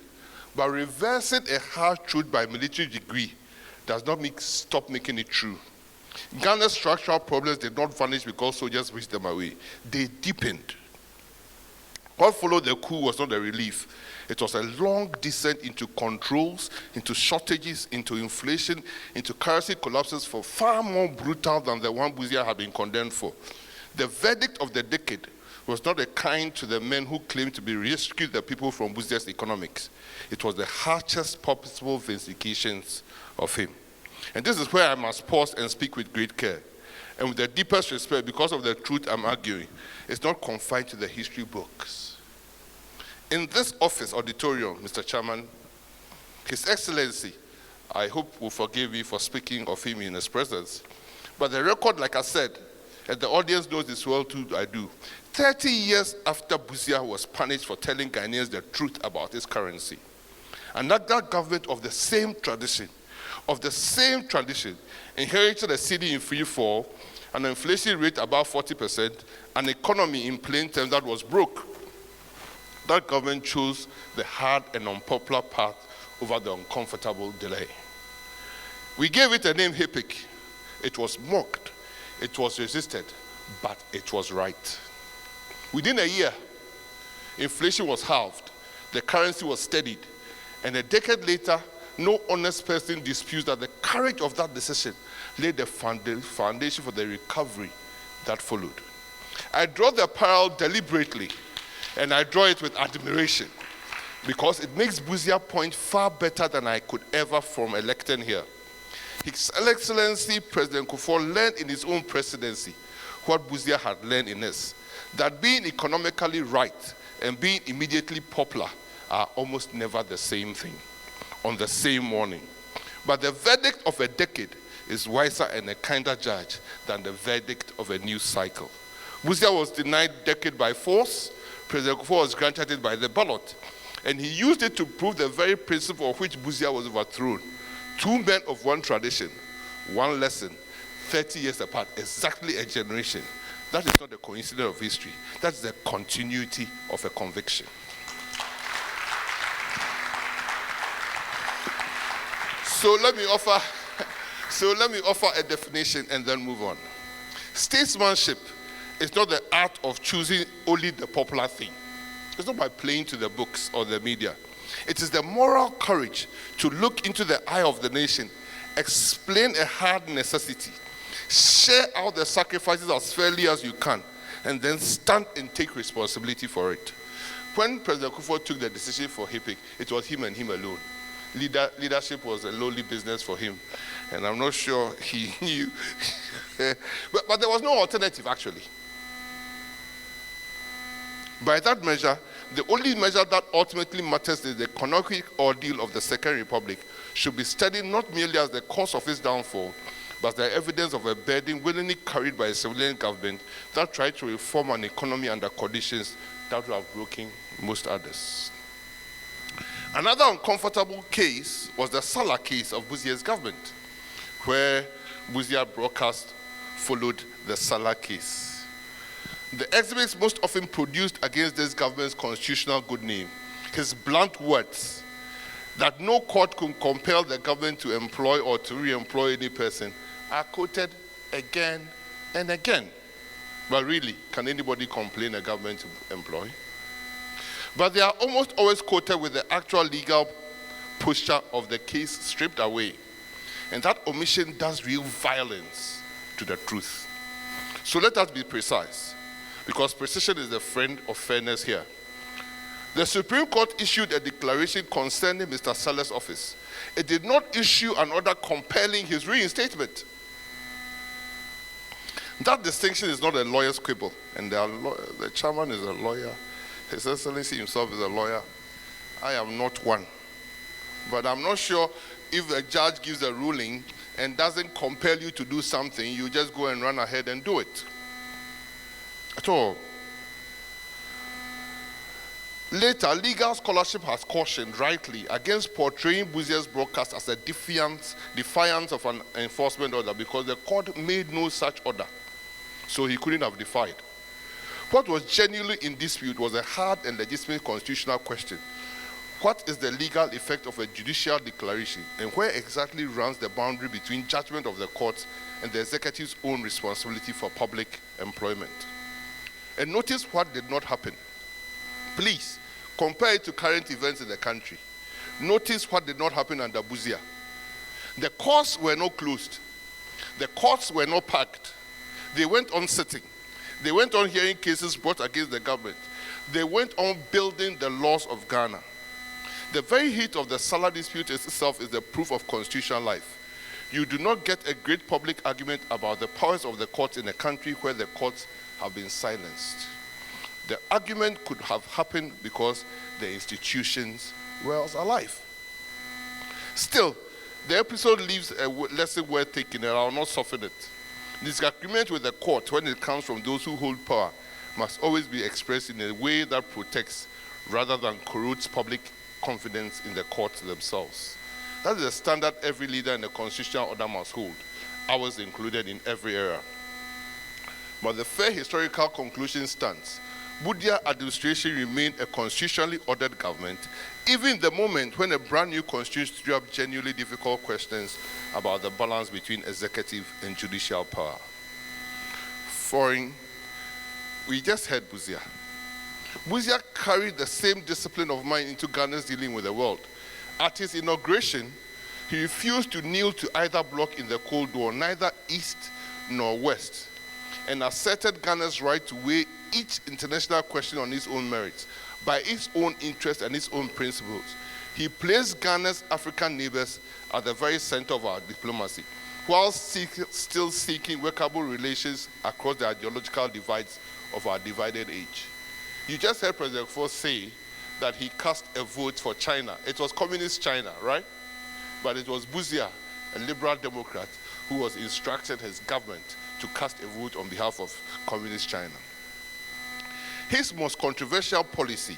[SPEAKER 2] But reversing a hard truth by military degree does not stop making it true. Ghana's structural problems did not vanish because soldiers wished them away. They deepened. What followed the coup was not a relief. It was a long descent into controls, into shortages, into inflation, into currency collapses for far more brutal than the one Busia had been condemned for. The verdict of the decade was not a kind to the men who claimed to be rescued the people from Busia's economics. It was the harshest possible vindications of him. And this is where I must pause and speak with great care. And with the deepest respect, because of the truth I'm arguing, it's not confined to the history books. In this office auditorium, Mr. Chairman, His Excellency, I hope will forgive me for speaking of him in his presence, but the record, like I said, and the audience knows this well too, I do, 30 years after Busia was punished for telling Ghanaians the truth about his currency, another government of the same tradition, inherited a city in free fall, an inflation rate above 40%, an economy in plain terms that was broke. That government chose the hard and unpopular path over the uncomfortable delay. We gave it a name, HIPC. It was mocked, it was resisted, but it was right. Within a year, inflation was halved, the currency was steadied, and a decade later, no honest person disputes that the courage of that decision laid the foundation for the recovery that followed. I draw the parallel deliberately, and I draw it with admiration, because it makes Busia point far better than I could ever from a lectern here. His Excellency President Kufuor learned in his own presidency what Busia had learned in his, that being economically right and being immediately popular are almost never the same thing on the same morning. But the verdict of a decade is wiser and a kinder judge than the verdict of a news cycle. Busia was denied decade by force. President Kufuor was granted it by the ballot. And he used it to prove the very principle of which Busia was overthrown. Two men of one tradition, one lesson, 30 years apart, exactly a generation. That is not a coincidence of history. That's the continuity of a conviction. So let me offer a definition and then move on. Statesmanship is not the art of choosing only the popular thing. It's not by playing to the books or the media. It is the moral courage to look into the eye of the nation, explain a hard necessity, share out the sacrifices as fairly as you can, and then stand and take responsibility for it. When President Kufuor took the decision for HIPIC, it was him and him alone. Leadership was a lowly business for him, and I'm not sure he knew. but there was no alternative, actually. By that measure, the only measure that ultimately matters is the economic ordeal of the Second Republic should be studied not merely as the cause of its downfall, but the evidence of a burden willingly carried by a civilian government that tried to reform an economy under conditions that would have broken most others. Another uncomfortable case was the Salah case of Busia's government, where Busia broadcast followed the Salah case. The exhibits most often produced against this government's constitutional good name, his blunt words that no court could compel the government to employ or to re-employ any person, are quoted again and again. But really, can anybody complain a government to employ? But they are almost always quoted with the actual legal posture of the case stripped away. And that omission does real violence to the truth. So let us be precise, because precision is the friend of fairness here. The Supreme Court issued a declaration concerning Mr. Saleh's office. It did not issue an order compelling his reinstatement. That distinction is not a lawyer's quibble, and the chairman is a lawyer. His Excellency himself is a lawyer. I am not one. But I'm not sure if a judge gives a ruling and doesn't compel you to do something, you just go and run ahead and do it. At all. Later, legal scholarship has cautioned rightly against portraying Busia's broadcast as a defiance of an enforcement order, because the court made no such order, so he couldn't have defied. What was genuinely in dispute was a hard and legitimate constitutional question. What is the legal effect of a judicial declaration, and where exactly runs the boundary between judgment of the courts and the executive's own responsibility for public employment? And notice what did not happen. Please, compare it to current events in the country. Notice what did not happen under Busia. The courts were not closed. The courts were not packed. They went on sitting. They went on hearing cases brought against the government. They went on building the laws of Ghana. The very heat of the Salah dispute itself is the proof of constitutional life. You do not get a great public argument about the powers of the courts in a country where the courts have been silenced. The argument could have happened because the institutions were alive. Still, the episode leaves a lesson worth taking, and I will not soften it. Disagreement with the court, when it comes from those who hold power, must always be expressed in a way that protects rather than corrodes public confidence in the courts themselves. That is a standard every leader in the constitutional order must hold, ours included in every era. But the fair historical conclusion stands. Busia administration remained a constitutionally ordered government, even in the moment when a brand new constitution threw up genuinely difficult questions about the balance between executive and judicial power. We just heard Busia. Busia carried the same discipline of mind into Ghana's dealing with the world. At his inauguration, he refused to kneel to either bloc in the Cold War, neither East nor West, and asserted Ghana's right to weigh each international question on its own merits, by its own interests and its own principles. He placed Ghana's African neighbors at the very center of our diplomacy, while still seeking workable relations across the ideological divides of our divided age. You just heard President Kufuor say that he cast a vote for China. It was communist China, right? But it was Busia, a liberal democrat, who was instructed his government to cast a vote on behalf of communist China. His most controversial policy,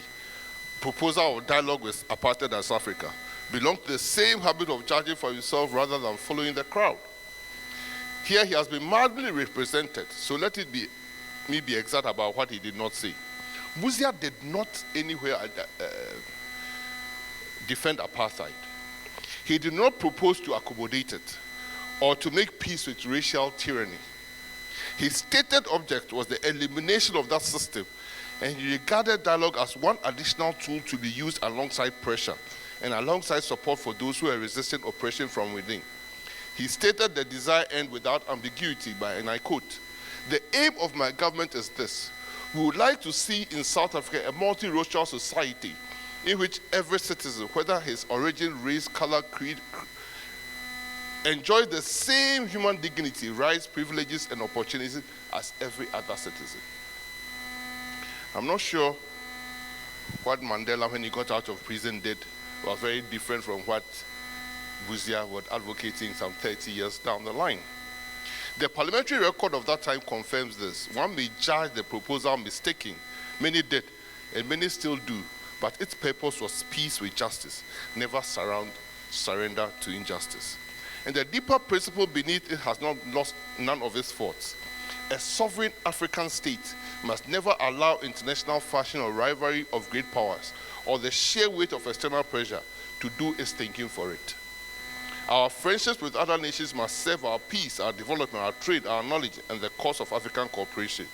[SPEAKER 2] proposal of dialogue with apartheid and South Africa, belonged to the same habit of judging for himself rather than following the crowd. Here he has been mildly represented, so let me be exact about what he did not say. Busia did not anywhere defend apartheid. He did not propose to accommodate it or to make peace with racial tyranny. His stated object was the elimination of that system, and he regarded dialogue as one additional tool to be used alongside pressure and alongside support for those who are resisting oppression from within. He stated the desired end without ambiguity and I quote, "The aim of my government is this. We would like to see in South Africa a multiracial society in which every citizen, whether his origin, race, color, creed, enjoy the same human dignity, rights, privileges, and opportunities as every other citizen." I'm not sure what Mandela, when he got out of prison, did was very different from what Busia was advocating some 30 years down the line. The parliamentary record of that time confirms this. One may judge the proposal mistaken. Many did, and many still do, but its purpose was peace with justice, never surrender to injustice. And the deeper principle beneath it has not lost none of its faults. A sovereign African state must never allow international fashion or rivalry of great powers or the sheer weight of external pressure to do its thinking for it. Our friendships with other nations must serve our peace, our development, our trade, our knowledge, and the cause of African cooperation.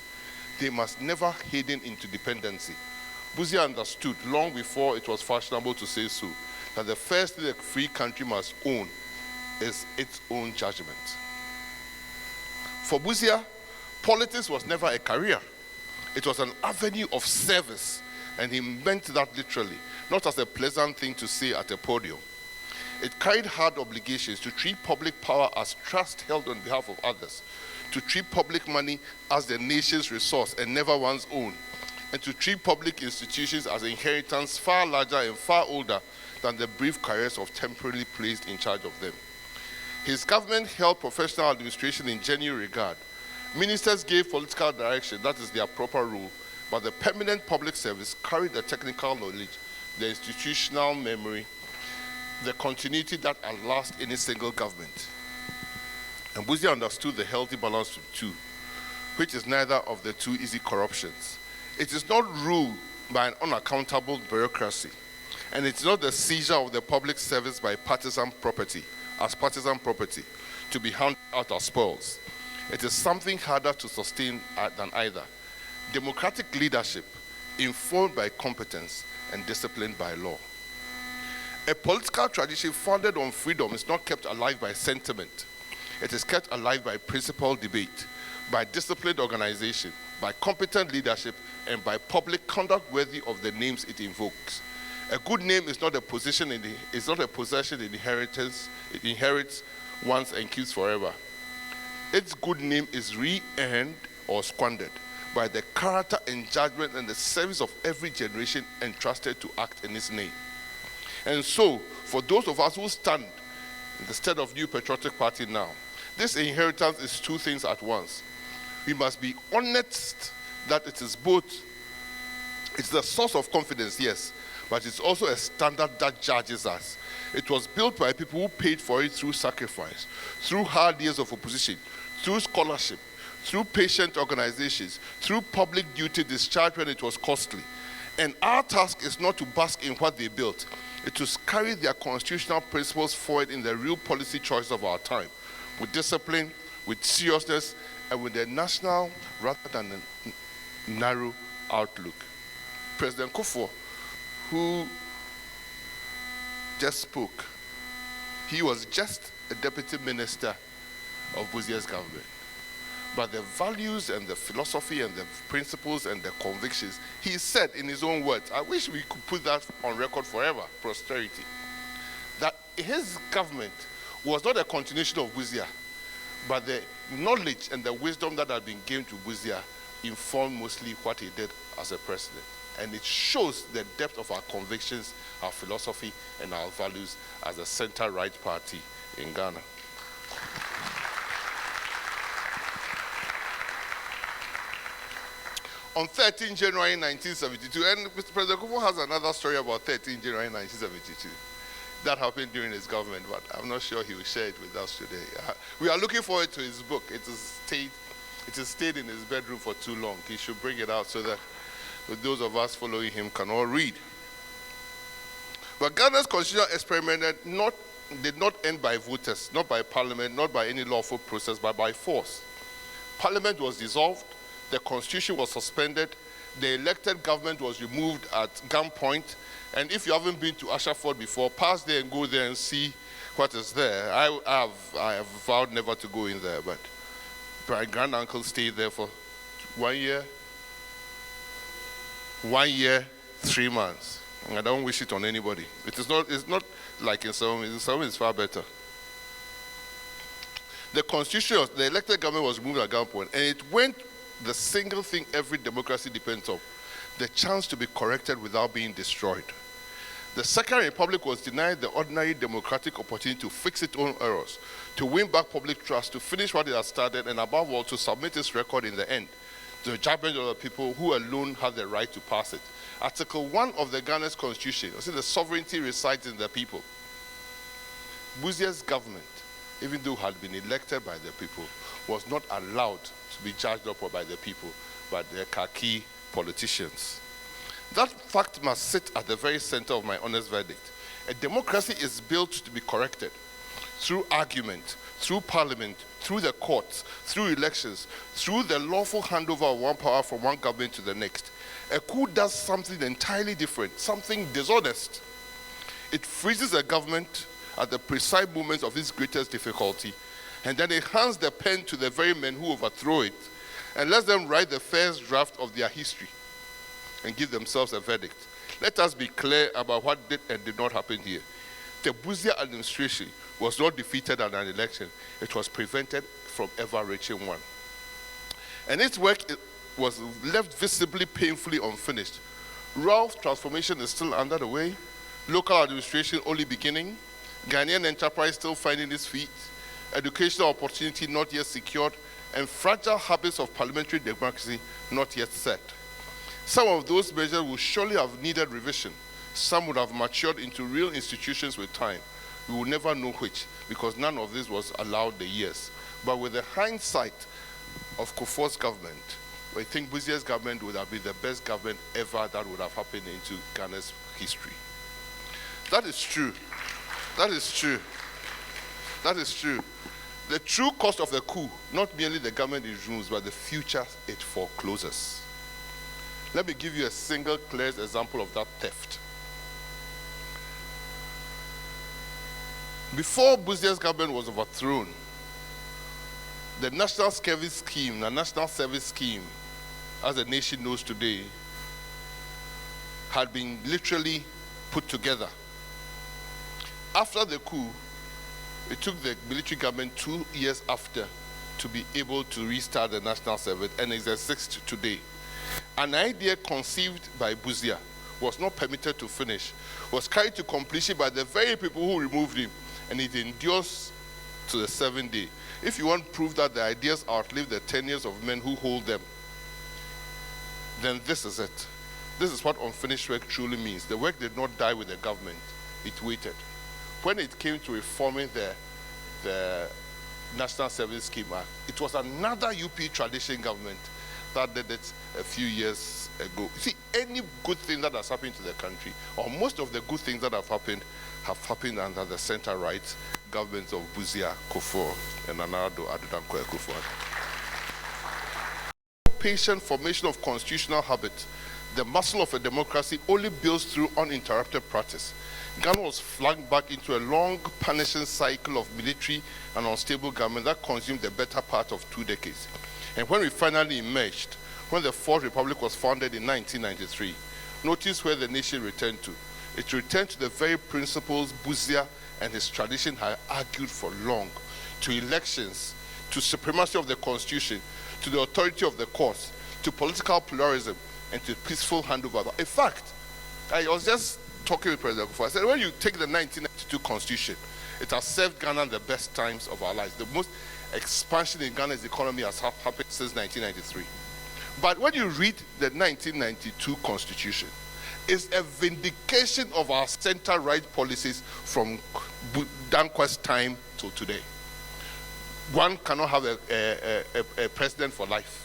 [SPEAKER 2] They must never hasten into dependency. Busia understood long before it was fashionable to say so, that the first thing a free country must own is its own judgment. For Busia, politics was never a career. It was an avenue of service, and he meant that literally, not as a pleasant thing to say at a podium. It carried hard obligations to treat public power as trust held on behalf of others, to treat public money as the nation's resource and never one's own, and to treat public institutions as inheritance far larger and far older than the brief careers of temporarily placed in charge of them. His government held professional administration in genuine regard. Ministers gave political direction, that is their proper role, but the permanent public service carried the technical knowledge, the institutional memory, the continuity that outlasts any single government. And Busia understood the healthy balance of the two, which is neither of the two easy corruptions. It is not ruled by an unaccountable bureaucracy, and it's not the seizure of the public service by partisan property, to be handed out as spoils. It is something harder to sustain than either. Democratic leadership, informed by competence and disciplined by law. A political tradition founded on freedom is not kept alive by sentiment. It is kept alive by principled debate, by disciplined organization, by competent leadership, and by public conduct worthy of the names it invokes. A good name is not a possession it inherits once and keeps forever. Its good name is re-earned or squandered by the character and judgment and the service of every generation entrusted to act in its name. And so, for those of us who stand in the stead of New Patriotic Party now, this inheritance is two things at once. We must be honest that it is both, it's the source of confidence, yes, but it's also a standard that judges us. It was built by people who paid for it through sacrifice, through hard years of opposition, through scholarship, through patient organizations, through public duty discharged when it was costly. And our task is not to bask in what they built, it is to carry their constitutional principles forward in the real policy choice of our time, with discipline, with seriousness, and with a national rather than a narrow outlook. President Kufuor, who just spoke, he was just a deputy minister of Busia's government. But the values and the philosophy and the principles and the convictions, he said in his own words, I wish we could put that on record forever, posterity, that his government was not a continuation of Busia, but the knowledge and the wisdom that had been given to Busia informed mostly what he did as a president. And it shows the depth of our convictions, our philosophy, and our values as a center-right party in Ghana. On 13 January 1972, and Mr. President Kufuor has another story about 13 January 1972. That happened during his government, but I'm not sure he will share it with us today. We are looking forward to his book. It has stayed in his bedroom for too long. He should bring it out so that those of us following him can all read. But Ghana's constitutional experiment not did not end by voters, not by parliament, not by any lawful process, but by force. Parliament was dissolved, the constitution was suspended, the elected government was removed at gunpoint, and if you haven't been to Ashford before, pass there and go there and see what is there. I have vowed never to go in there, but my granduncle stayed there for 1 year, 3 months. And I don't wish it on anybody. It's not like in some it's far better. The constitution, the elected government was removed at gunpoint, and it went the single thing every democracy depends on, the chance to be corrected without being destroyed. The Second Republic was denied the ordinary democratic opportunity to fix its own errors, to win back public trust, to finish what it had started, and above all, to submit its record in the end to the judgment of the people who alone have the right to pass it. Article 1 of the Ghana's constitution, the sovereignty resides in the people. Busia's government, even though had been elected by the people, was not allowed to be judged upon by the people, but the khaki politicians. That fact must sit at the very center of my honest verdict. A democracy is built to be corrected through argument, through parliament, through the courts, through elections, through the lawful handover of one power from one government to the next. A coup does something entirely different, something dishonest. It freezes a government at the precise moments of its greatest difficulty, and then it hands the pen to the very men who overthrow it and lets them write the first draft of their history and give themselves a verdict. Let us be clear about what did and did not happen here. The Busia administration was not defeated at an election. It was prevented from ever reaching one. And its work was left visibly, painfully unfinished. Rural transformation is still under the way. Local administration only beginning. Ghanaian enterprise still finding its feet. Educational opportunity not yet secured. And fragile habits of parliamentary democracy not yet set. Some of those measures would surely have needed revision. Some would have matured into real institutions with time. We will never know which, because none of this was allowed the years. But with the hindsight of Kufuor's government, I think Busia's government would have been the best government ever that would have happened into Ghana's history. That is true. That is true. That is true. The true cost of the coup, not merely the government it rules, but the future it forecloses. Let me give you a single clear example of that theft. Before Busia's government was overthrown, the National Service Scheme, as the nation knows today, had been literally put together. After the coup, it took the military government 2 years after to be able to restart the National Service, and it exists today. An idea conceived by Busia was not permitted to finish, was carried to completion by the very people who removed him, and it endures to the 7th day. If you want proof that the ideas outlive the tenures of men who hold them, then this is it. This is what unfinished work truly means. The work did not die with the government, it waited. When it came to reforming the National Service Scheme Act, it was another UP tradition government that did it a few years ago. You see, any good thing that has happened to the country, or most of the good things that have happened under the center-right governments of Busia, Kufuor, and Nana-Addo Dankwa Akufo-Addo. Patient formation of constitutional habit, the muscle of a democracy only builds through uninterrupted practice. Ghana was flung back into a long punishing cycle of military and unstable government that consumed the better part of 2 decades. And when we finally emerged, when the Fourth Republic was founded in 1993, notice where the nation returned to. It returned to the very principles Busia and his tradition had argued for long, to elections, to supremacy of the constitution, to the authority of the courts, to political pluralism, and to peaceful handover. In fact, I was just talking with President Kufuor. I said, when you take the 1992 constitution, it has served Ghana the best times of our lives. The most expansion in Ghana's economy has happened since 1993. But when you read the 1992 constitution, it's a vindication of our center-right policies from Dankwa's time till today. One cannot have a president for life.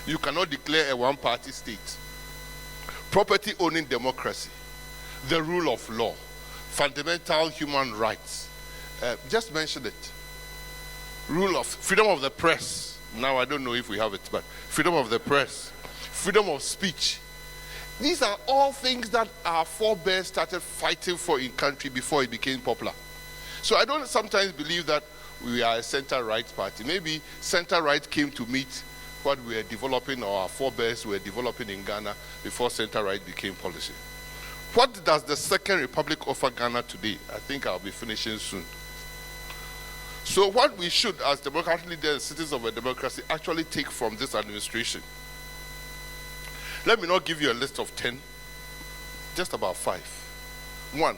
[SPEAKER 2] You cannot declare a one-party state. Property-owning democracy, the rule of law, fundamental human rights. Just mention it. Freedom of the press. Now I don't know if we have it, but freedom of the press, freedom of speech. These are all things that our forebears started fighting for in country before it became popular. So I don't sometimes believe that we are a center-right party. Maybe center-right came to meet what we were developing, or our forebears were developing in Ghana before center-right became policy. What does the Second Republic offer Ghana today? I think I'll be finishing soon. So what we should, as democratic leaders, citizens of a democracy, actually take from this administration. Let me not give you a list of 10, just about 5. 1,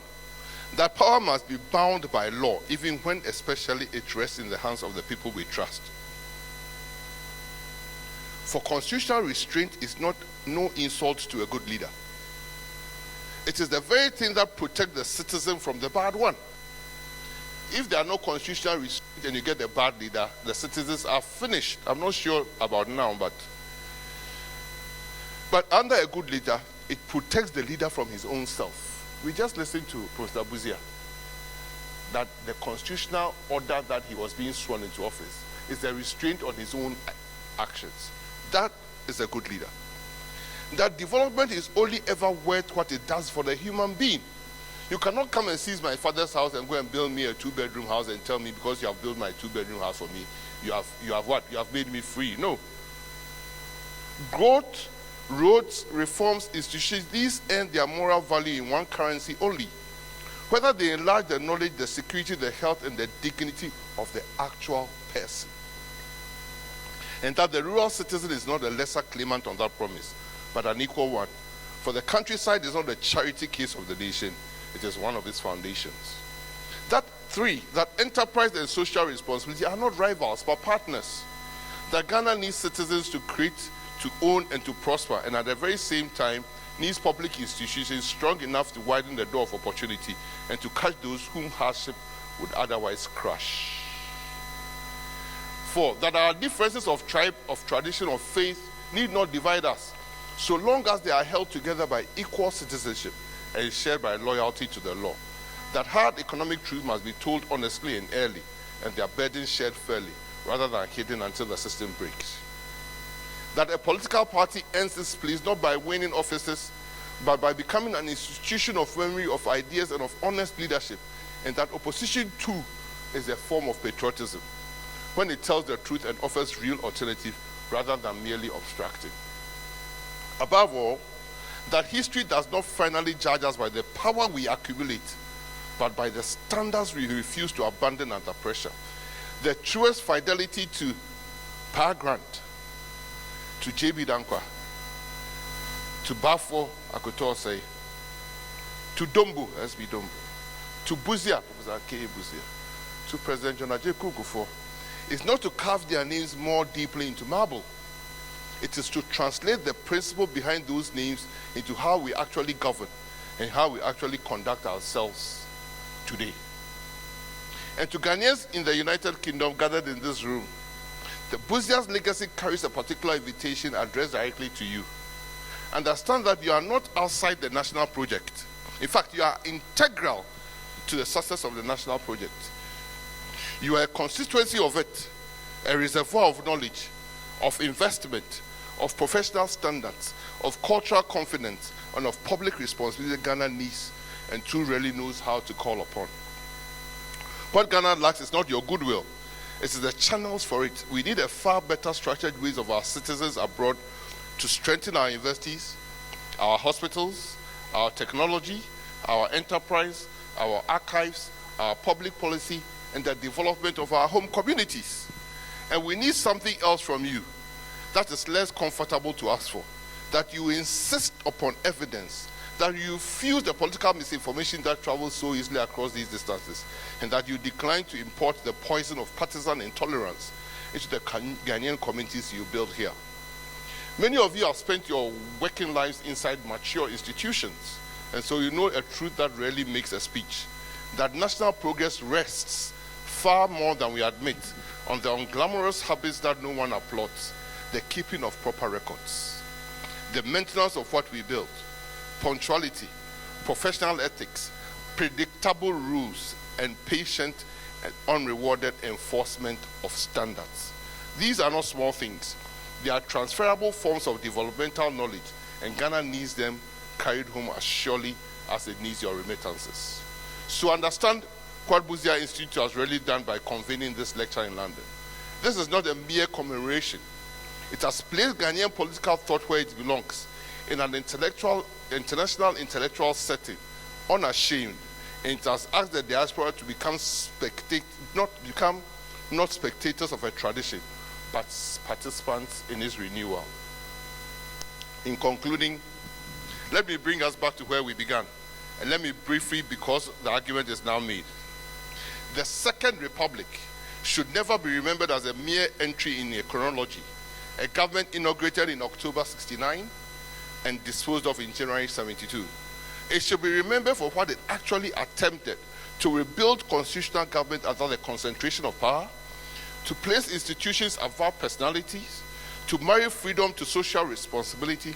[SPEAKER 2] that power must be bound by law, even when especially it rests in the hands of the people we trust. For constitutional restraint is no insult to a good leader. It is the very thing that protects the citizen from the bad one. If there are no constitutional restraint and you get a bad leader, the citizens are finished. I'm not sure about now, but under a good leader, it protects the leader from his own self. We just listened to Professor Busia that the constitutional order that he was being sworn into office is a restraint on his own actions. That is a good leader. That development is only ever worth what it does for the human being. You cannot come and seize my father's house and go and build me a 2-bedroom house and tell me because you have built my 2-bedroom house for me, you have what? You have made me free. No. Growth, roads, reforms, institutions, these earn their moral value in one currency only. Whether they enlarge the knowledge, the security, the health, and the dignity of the actual person. And that the rural citizen is not a lesser claimant on that promise, but an equal one. For the countryside is not a charity case of the nation, it is one of its foundations. 3, that enterprise and social responsibility are not rivals, but partners. That Ghana needs citizens to create, to own, and to prosper, and at the very same time, needs public institutions strong enough to widen the door of opportunity and to catch those whom hardship would otherwise crush. 4, that our differences of tribe, of tradition, of faith need not divide us, so long as they are held together by equal citizenship and shared by loyalty to the law. That hard economic truth must be told honestly and early, and their burdens shared fairly, rather than hidden until the system breaks. That a political party ends its place not by winning offices, but by becoming an institution of memory, of ideas, and of honest leadership, and that opposition too is a form of patriotism, when it tells the truth and offers real alternative rather than merely obstructing. Above all, that history does not finally judge us by the power we accumulate, but by the standards we refuse to abandon under pressure. The truest fidelity to Pa Grant, to J.B. Dankwa, to Bafo Akotosei, to Dombo, S.B. Dombo, to Busia, Professor K. Busia, to President John Ajay Kufuor, is not to carve their names more deeply into marble. It is to translate the principle behind those names into how we actually govern and how we actually conduct ourselves today. And to Ghanaians in the United Kingdom gathered in this room, the Busia's legacy carries a particular invitation addressed directly to you. Understand that you are not outside the national project. In fact, you are integral to the success of the national project. You are a constituency of it, a reservoir of knowledge, of investment, of professional standards, of cultural confidence, and of public responsibility Ghana needs and too rarely knows how to call upon. What Ghana lacks is not your goodwill, it is the channels for it. We need a far better structured ways of our citizens abroad to strengthen our universities, our hospitals, our technology, our enterprise, our archives, our public policy, and the development of our home communities. And we need something else from you that is less comfortable to ask for, that you insist upon evidence, that you fuse the political misinformation that travels so easily across these distances, and that you decline to import the poison of partisan intolerance into the Ghanaian communities you build here. Many of you have spent your working lives inside mature institutions, and so you know a truth that rarely makes a speech, that national progress rests far more than we admit on the unglamorous habits that no one applauds, the keeping of proper records, the maintenance of what we build, punctuality, professional ethics, predictable rules, and patient and unrewarded enforcement of standards. These are not small things. They are transferable forms of developmental knowledge, and Ghana needs them carried home as surely as it needs your remittances. To understand what Busia Institute has really done by convening this lecture in London, this is not a mere commemoration. It has placed Ghanaian political thought where it belongs, in an international intellectual setting, unashamed, and it has asked the diaspora to become not spectators of a tradition, but participants in its renewal. In concluding, let me bring us back to where we began, and let me briefly, because the argument is now made. The Second Republic should never be remembered as a mere entry in a chronology, a government inaugurated in October 69 and disposed of in January 72. It should be remembered for what it actually attempted: to rebuild constitutional government under the concentration of power, to place institutions above personalities, to marry freedom to social responsibility,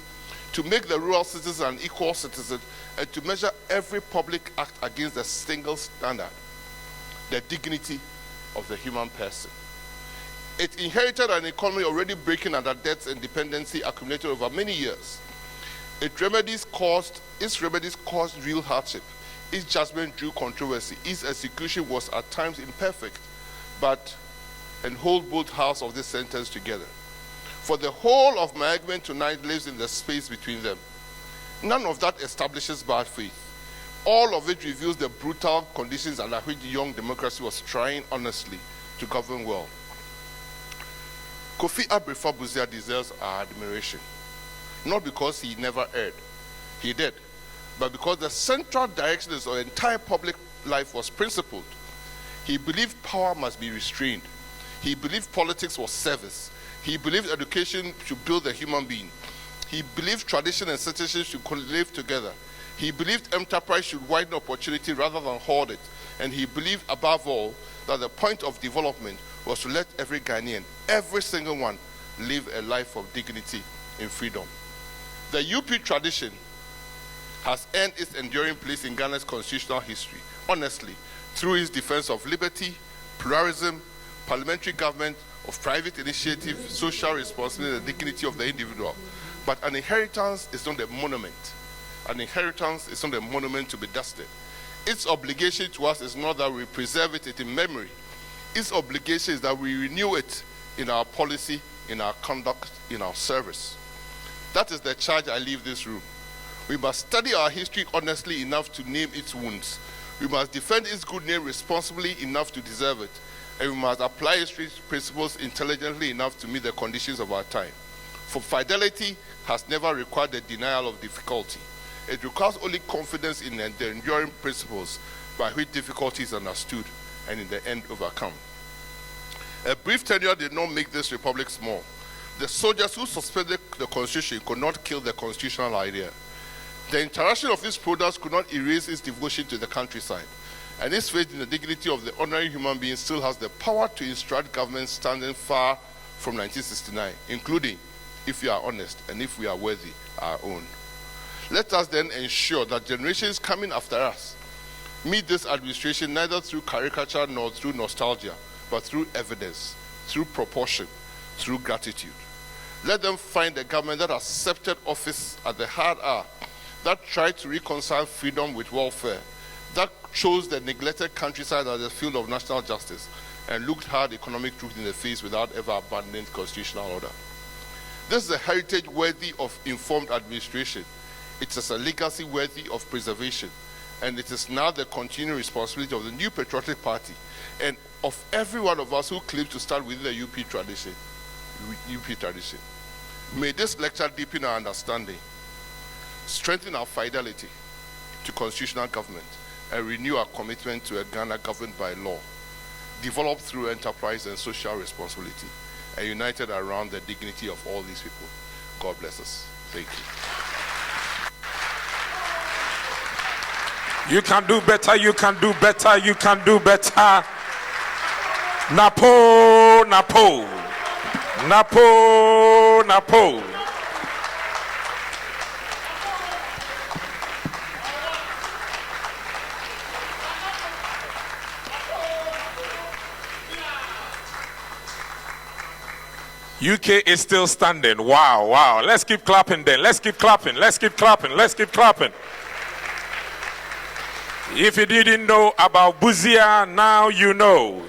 [SPEAKER 2] to make the rural citizen an equal citizen, and to measure every public act against a single standard: the dignity of the human person. It inherited an economy already breaking under debts and dependency accumulated over many years. Its remedies caused real hardship. Its judgment drew controversy. Its execution was at times imperfect, and hold both halves of this sentence together. For the whole of my argument tonight lives in the space between them. None of that establishes bad faith. All of it reveals the brutal conditions under which the young democracy was trying honestly to govern well. Kofi Abrefa Busia deserves our admiration, not because he never erred, he did, but because the central direction of his entire public life was principled. He believed power must be restrained. He believed politics was service. He believed education should build the human being. He believed tradition and citizenship should live together. He believed enterprise should widen opportunity rather than hoard it. And he believed, above all, that the point of development was to let every Ghanaian, every single one, live a life of dignity and freedom. The UP tradition has earned its enduring place in Ghana's constitutional history, honestly, through its defense of liberty, pluralism, parliamentary government, of private initiative, social responsibility, and the dignity of the individual. But an inheritance is not a monument. An inheritance is not a monument to be dusted. Its obligation to us is not that we preserve it in memory. Its obligation is that we renew it in our policy, in our conduct, in our service. That is the charge I leave this room. We must study our history honestly enough to name its wounds. We must defend its good name responsibly enough to deserve it. And we must apply history's principles intelligently enough to meet the conditions of our time. For fidelity has never required the denial of difficulty. It requires only confidence in the enduring principles by which difficulty is understood and in the end overcome. A brief tenure did not make this republic small. The soldiers who suspended the constitution could not kill the constitutional idea. The interaction of its products could not erase its devotion to the countryside. And its faith in the dignity of the ordinary human being still has the power to instruct governments standing far from 1969, including, if we are honest and if we are worthy, our own. Let us then ensure that generations coming after us meet this administration neither through caricature nor through nostalgia, but through evidence, through proportion, through gratitude. Let them find a government that accepted office at the hard hour, that tried to reconcile freedom with welfare, that chose the neglected countryside as a field of national justice, and looked hard economic truth in the face without ever abandoning constitutional order. This is a heritage worthy of informed administration. It is a legacy worthy of preservation, and it is now the continuing responsibility of the new patriotic party and of every one of us who claims to stand within the UP tradition. May this lecture deepen our understanding, strengthen our fidelity to constitutional government, and renew our commitment to a Ghana governed by law, developed through enterprise and social responsibility, and united around the dignity of all these people. God bless us. Thank you.
[SPEAKER 1] You can do better, you can do better, you can do better. Napo, Napo, Napo, Napo. UK is still standing. Wow, wow. Let's keep clapping then. Let's keep clapping. Let's keep clapping. Let's keep clapping. If you didn't know about Busia, now you know.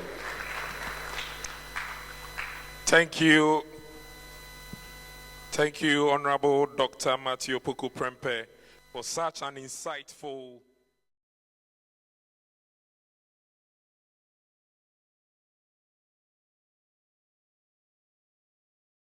[SPEAKER 1] Thank you. Thank you, Honorable Dr. Matthew Opoku Prempeh, for such an insightful